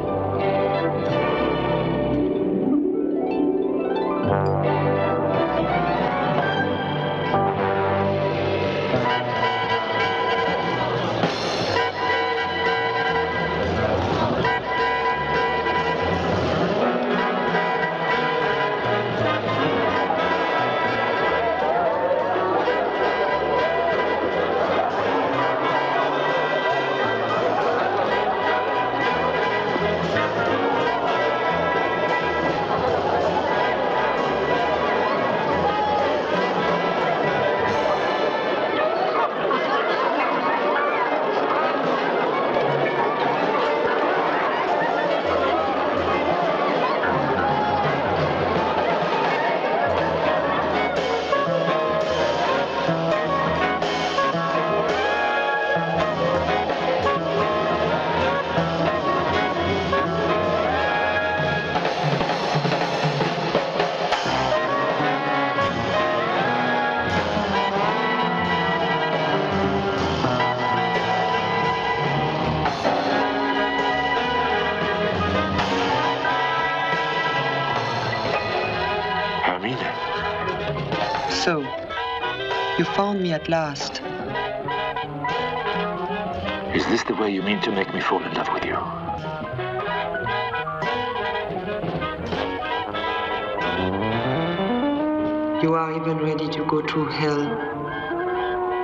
So, you found me at last.
Is this the way you mean to make me fall in love with you?
You are even ready to go through hell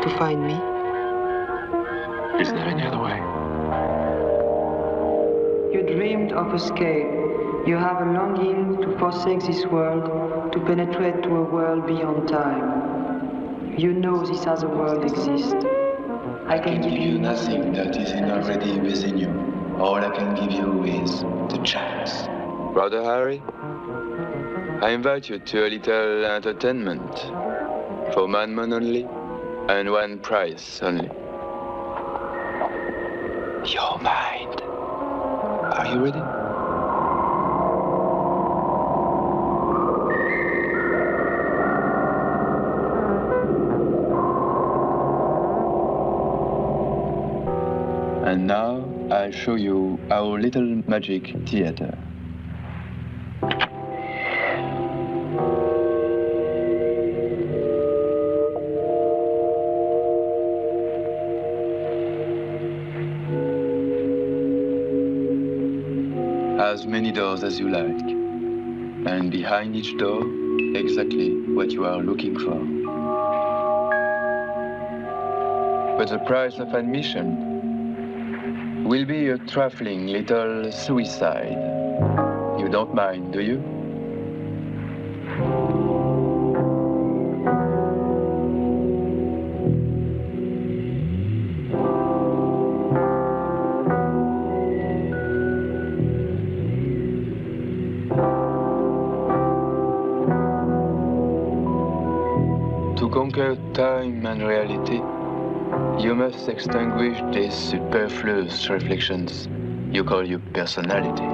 to find me?
Is there any other way?
You dreamed of escape. You have a longing to forsake this world, to penetrate to a world beyond time. You know this other world exists.
I can give you nothing that isn't already within you. All I can give you is the chance. Brother Harry, I invite you to a little entertainment. For 1 man only, and 1 price only. Your mind. Are you ready? And now I'll show you our little magic theater. As many doors as you like, and behind each door, exactly what you are looking for. But the price of admission will be a trifling little suicide. You don't mind, do you? To conquer time and reality, you must extinguish these superfluous reflections you call your personality.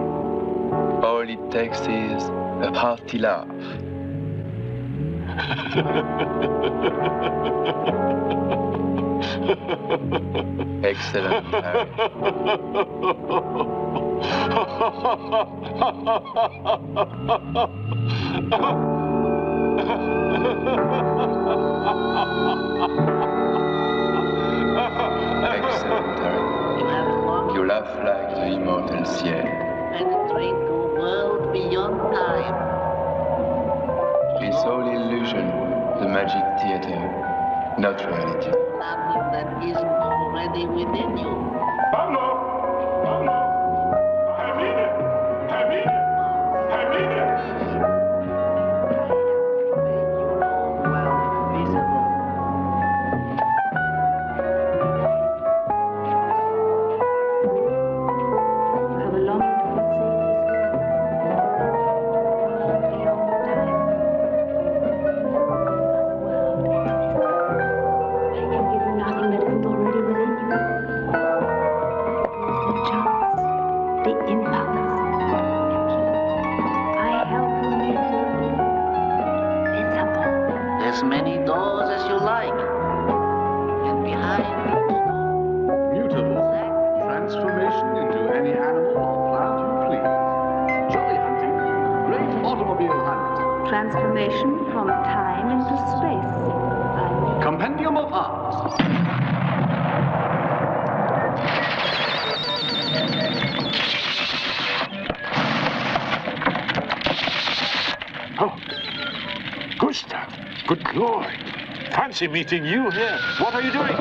All it takes is a hearty laugh. Excellent, Harry. Excellent, Harry. You laugh like the immortal ciel.
Penetrate to a world beyond time.
It's all illusion, the magic theater, not reality.
Nothing that isn't already within you.
Pablo! Pablo! Hermine! Hermine! Hermine!
As many doors as you like. And behind each door...
Mutable. Transformation into any animal or plant you please. Jolly hunting. Great automobile hunt.
Transformation from time into space.
Compendium of Arts.
Oh, Gustav, good Lord. Fancy meeting you here. What are you doing?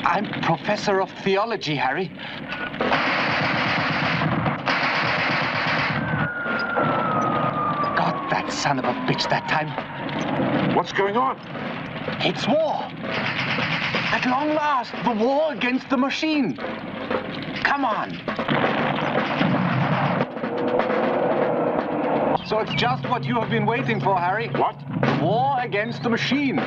I'm Professor of Theology, Harry. Got that son of a bitch that time.
What's going on?
It's war. At long last, the war against the machine. Come on. So it's just what you have been waiting for, Harry.
What?
The war against the machine.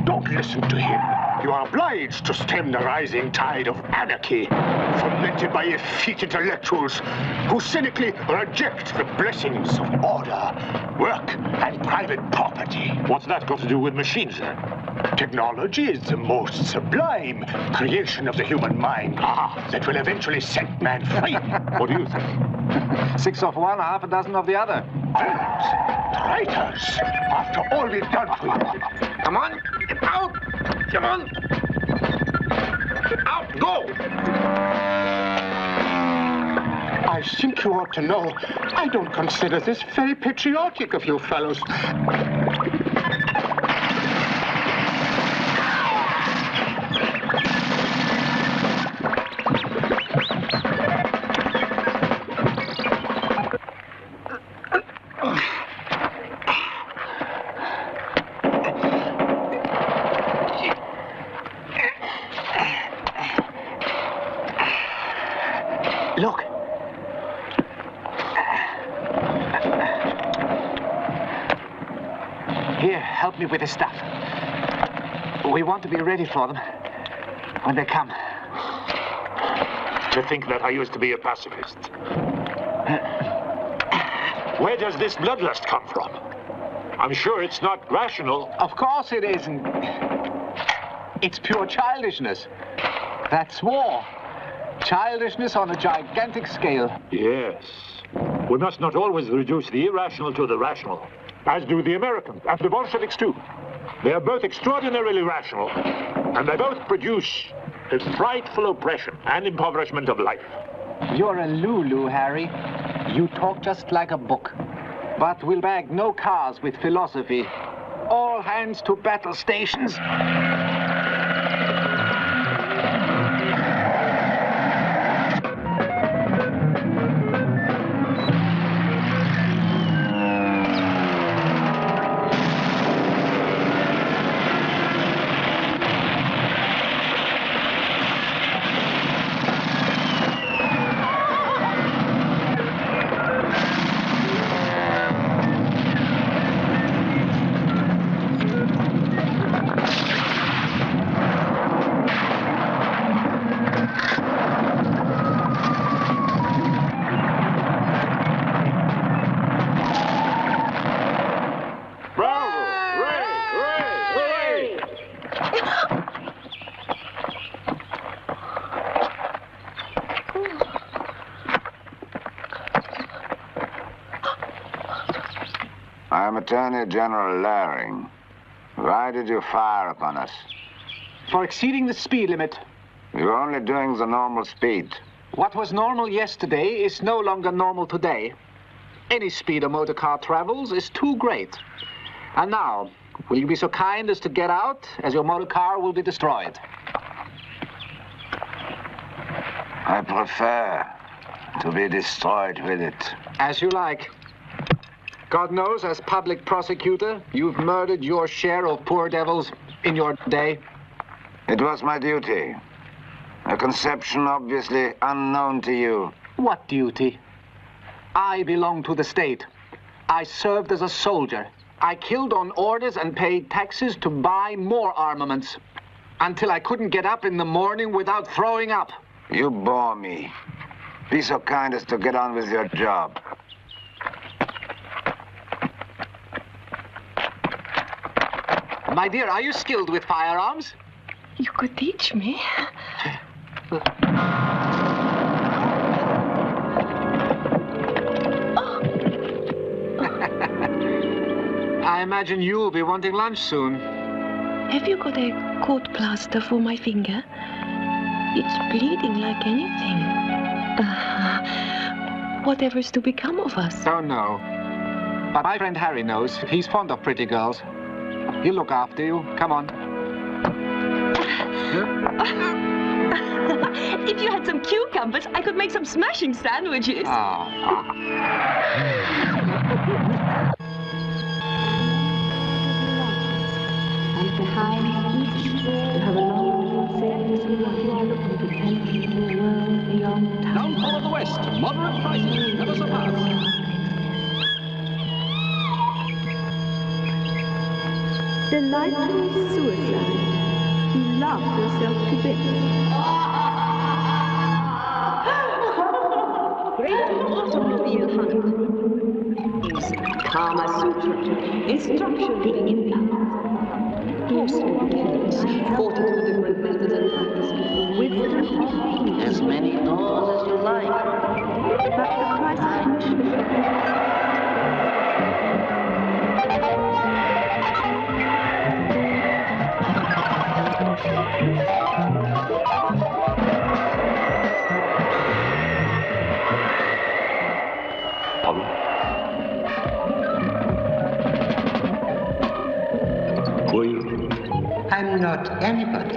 Don't listen to him. You are obliged to stem the rising tide of anarchy, fomented by effete intellectuals who cynically reject the blessings of order, work, and private property.
What's that got to do with machines, then?
Technology is the most sublime creation of the human mind that will eventually set man free.
What do you think?
6 of one, half a dozen of the other.
Villains, traitors, after all we've done for you. Come on, get out! Come on! Get out, go! I think you ought to know, I don't consider this very patriotic of you fellows.
Here, help me with the stuff. We want to be ready for them when they come.
To think that I used to be a pacifist. Where does this bloodlust come from? I'm sure it's not rational.
Of course it isn't. It's pure childishness. That's war. Childishness on a gigantic scale.
Yes. We must not always reduce the irrational to the rational, as do the Americans and the Bolsheviks too. They are both extraordinarily rational, and they both produce a frightful oppression and impoverishment of life.
You're a Lulu, Harry. You talk just like a book. But we'll bag no cars with philosophy. All hands to battle stations.
I'm Attorney General Laring. Why did you fire upon us?
For exceeding the speed limit.
You're only doing the normal speed.
What was normal yesterday is no longer normal today. Any speed a motor car travels is too great. And now, will you be so kind as to get out, as your motor car will be destroyed?
I prefer to be destroyed with it.
As you like. God knows, as public prosecutor, you've murdered your share of poor devils in your day.
It was my duty. A conception obviously unknown to you.
What duty? I belong to the state. I served as a soldier. I killed on orders and paid taxes to buy more armaments. Until I couldn't get up in the morning without throwing up.
You bore me. Be so kind as to get on with your job.
My dear, are you skilled with firearms?
You could teach me.
I imagine you'll be wanting lunch soon.
Have you got a coat plaster for my finger? It's bleeding like anything. Whatever's to become of us?
Don't know. But my friend Harry knows. He's fond of pretty girls. He'll look after you. Come on.
If you had some cucumbers, I could make some smashing sandwiches.
And behind each you have a long sails beyond the world beyond time.
Downfall of the West. Moderate prices. Never surpassed.
Delightful suicide. You laugh yourself to bits. Great automobile hunt. Kama Sutra. Instruction in implants. Forceful mechanics. 42 different methods and practice. Wisdom.
As many doors as you like.
But the price is much
I'm not anybody.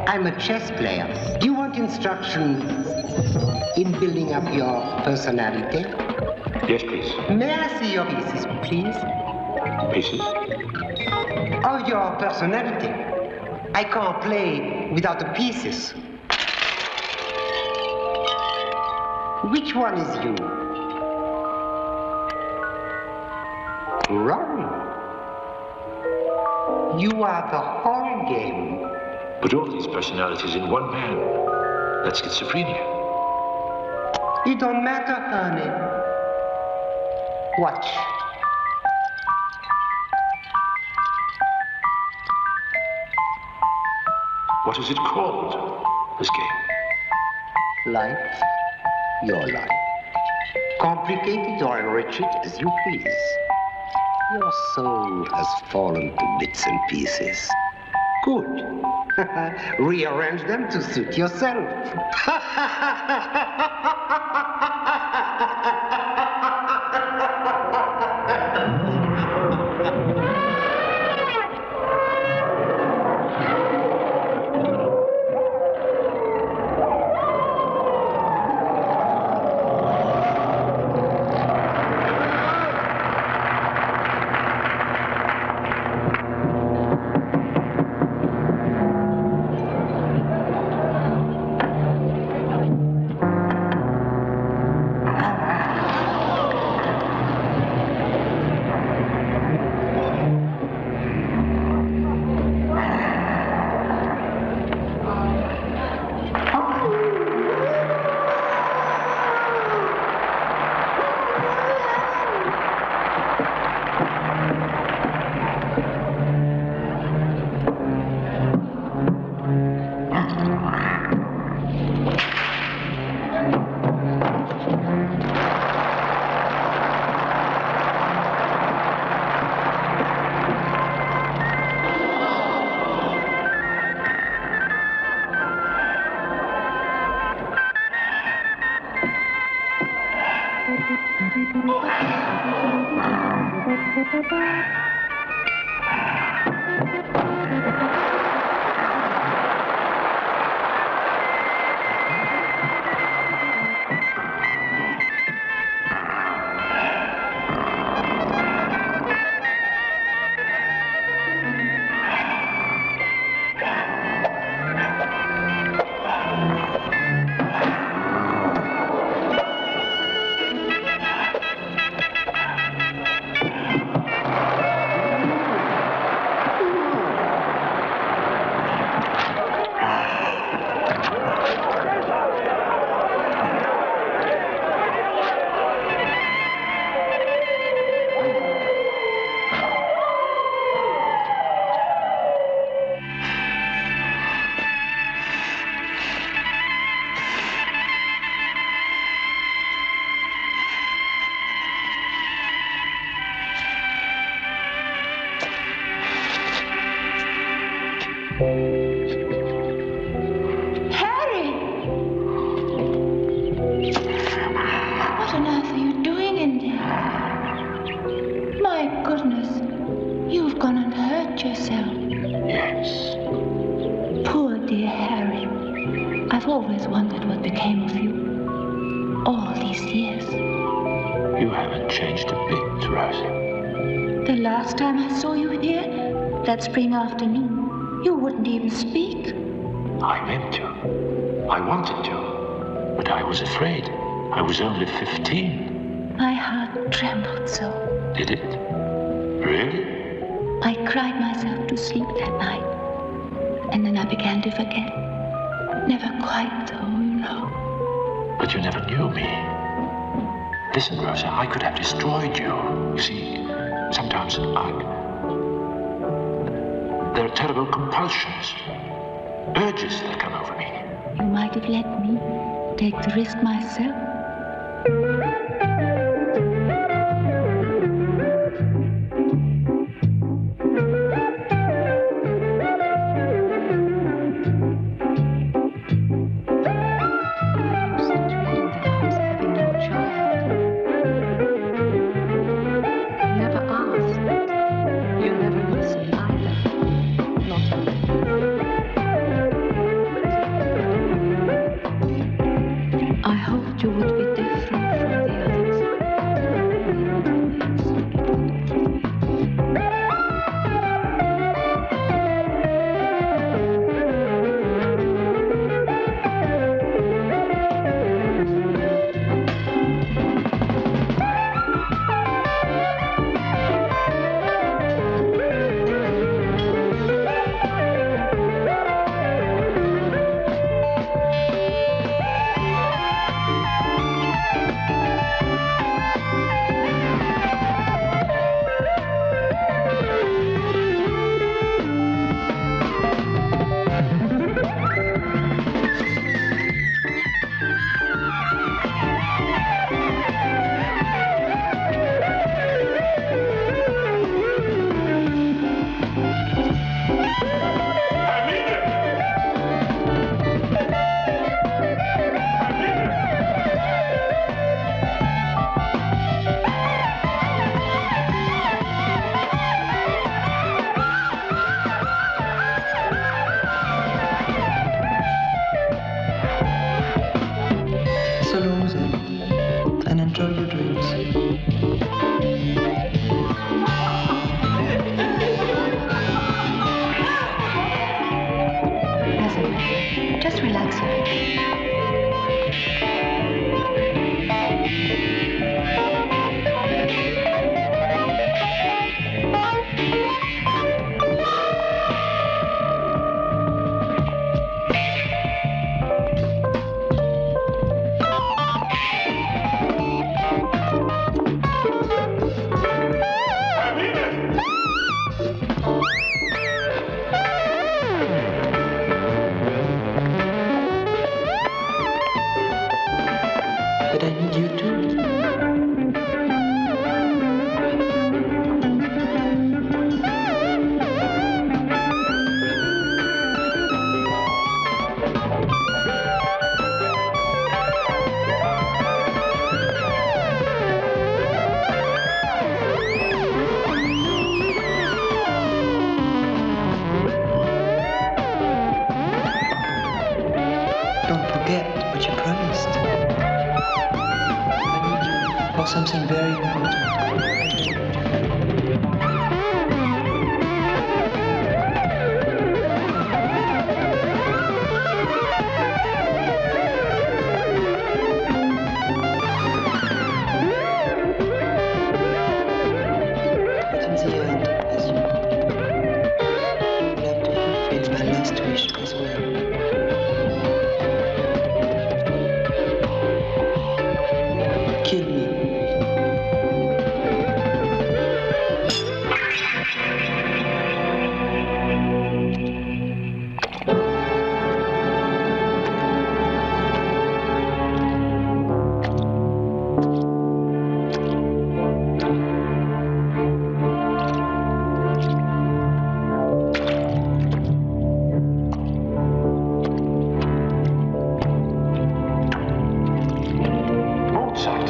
I'm a chess player. Do you want instruction in building up your personality?
Yes, please.
May I see your pieces, please?
Pieces?
Oh, your personality. I can't play without the pieces. Which one is you? Wrong. You are the whole game.
But all these personalities in one man. That's schizophrenia.
It don't matter, honey. Watch.
What is it called, this game?
Life, your life. Complicated or enrich it as you please. Your soul has fallen to bits and pieces. Good. Rearrange them to suit yourself.
Harry! What on earth are you doing in there? My goodness, you've gone and hurt yourself.
Yes.
Poor dear Harry. I've always wondered what became of you. All these years.
You haven't changed a bit, Rosie.
The last time I saw you here, that spring afternoon, you wouldn't even speak.
I meant to. I wanted to. But I was afraid. I was only 15.
My heart trembled so.
Did it? Really?
I cried myself to sleep that night. And then I began to forget. Never quite though, you know.
But you never knew me. Listen, Rosa, I could have destroyed you. You see, sometimes there are terrible compulsions, urges that come over me.
You might have let me take the risk myself. I hoped you would be different from the others.
about something very important. But in the end, as you know, I will have to fulfill my last wish as well. Kill me.
Mozart.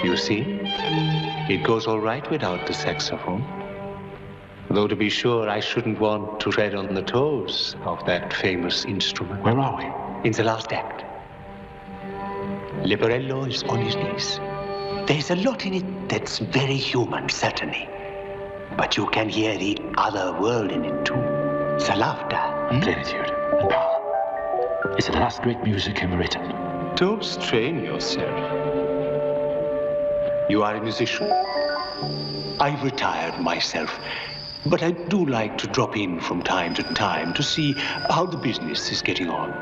You see, it goes all right without the saxophone. Though to be sure, I shouldn't want to tread on the toes of that famous instrument.
Where are we?
In the last act. Leporello is on his knees. There's a lot in it that's very human, certainly. But you can hear the other world in it, too. The laughter.
Plenitude and power. It's the last great music ever written.
Don't strain yourself. You are a musician. I've retired myself, but I do like to drop in from time to time to see how the business is getting on.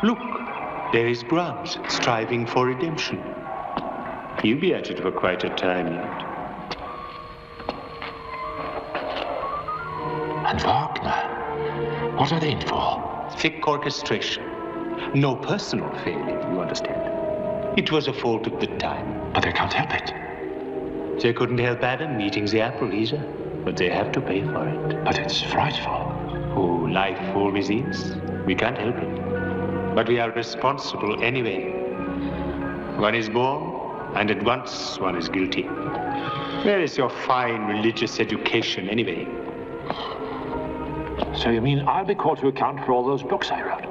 Look, there is Brahms striving for redemption. He'll be at it for quite a time yet.
And Wagner? What are they in for?
Thick orchestration. No personal failure, you understand. It was a fault of the time.
But they can't help it.
They couldn't help Adam meeting the apple either, but they have to pay for it.
But it's frightful.
Oh, life always is. We can't help it. But we are responsible anyway. One is born, and at once one is guilty. Where is your fine religious education anyway?
So you mean I'll be called to account for all those books I wrote?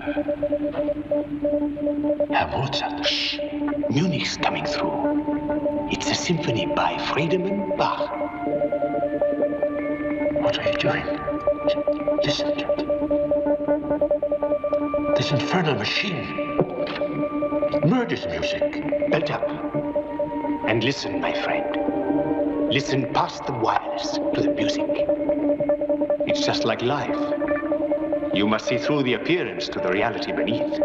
Herr Mozart. Shh. Munich's coming through. It's a symphony by Friedemann Bach. What are you doing? Listen to it. This infernal machine. Murder's music. Belt up. And listen, my friend. Listen past the wires to the music. It's just like life. You must see through the appearance to the reality beneath.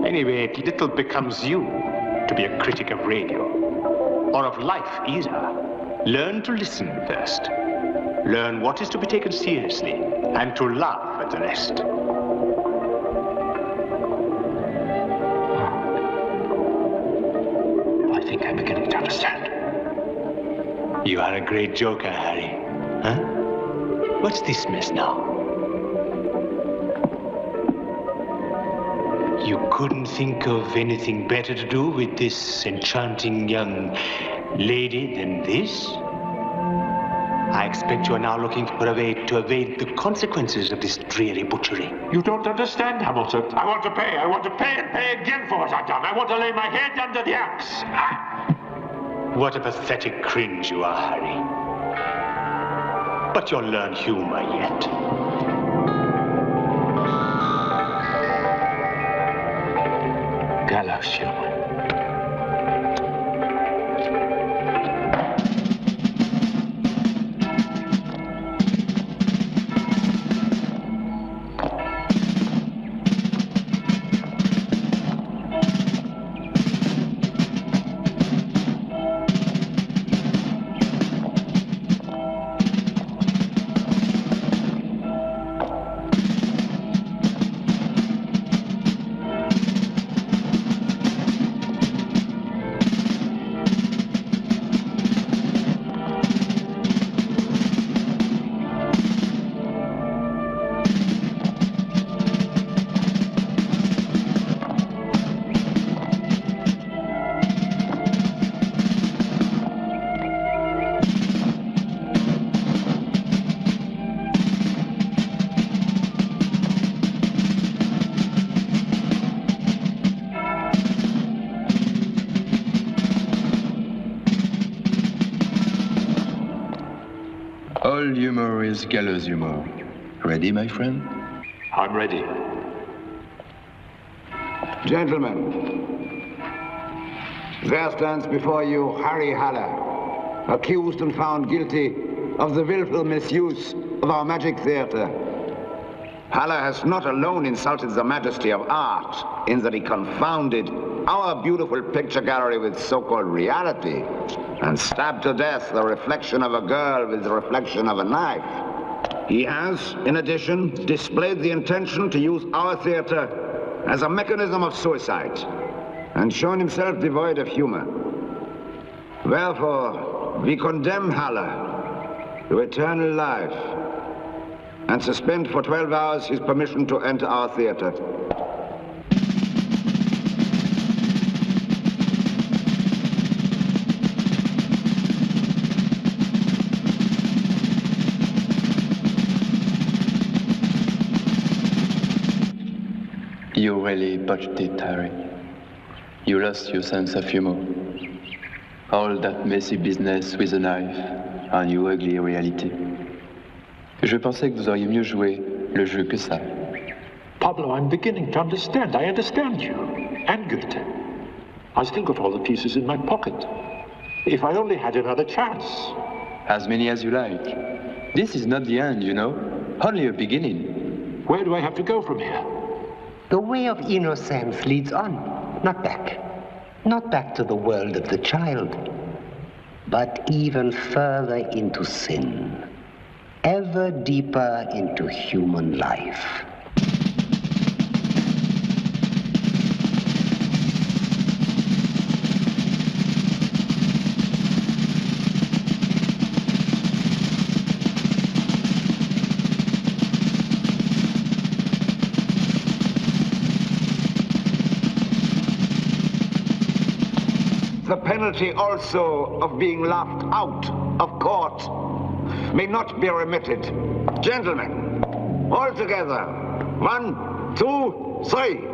Anyway, it little becomes you to be a critic of radio, or of life either. Learn to listen first. Learn what is to be taken seriously, and to laugh at the rest. I think I'm beginning to understand. You are a great joker, Harry. Huh? What's this mess now? You couldn't think of anything better to do with this enchanting young lady than this? I expect you are now looking for a way to evade the consequences of this dreary butchery.
You don't understand, Hamilton. I want to pay. I want to pay and pay again for what I've done. I want to lay my head under the axe.
What a pathetic cringe you are, Harry. But you'll learn humor yet.
Gallows humor.
All humor is gallows humor. Ready, my friend?
I'm ready.
Gentlemen, there stands before you Harry Haller, accused and found guilty of the willful misuse of our magic theater. Haller has not alone insulted the majesty of art in that he confounded our beautiful picture gallery with so-called reality and stabbed to death the reflection of a girl with the reflection of a knife. He has, in addition, displayed the intention to use our theater as a mechanism of suicide and shown himself devoid of humor. Wherefore, we condemn Haller to eternal life and suspend for 12 hours his permission to enter our theater.
You really botched it, Harry. You lost your sense of humor. All that messy business with a knife and your ugly reality. Je pensais que vous auriez mieux joué le jeu que ça.
Pablo, I'm beginning to understand. I understand you. And Goethe. I still got all the pieces in my pocket. If I only had another chance.
As many as you like. This is not the end, you know. Only a beginning.
Where do I have to go from here?
The way of innocence leads on, not back. Not back to the world of the child, but even further into sin, ever deeper into human life.
The penalty also of being laughed out of court may not be remitted. Gentlemen, all together, 1, 2, 3.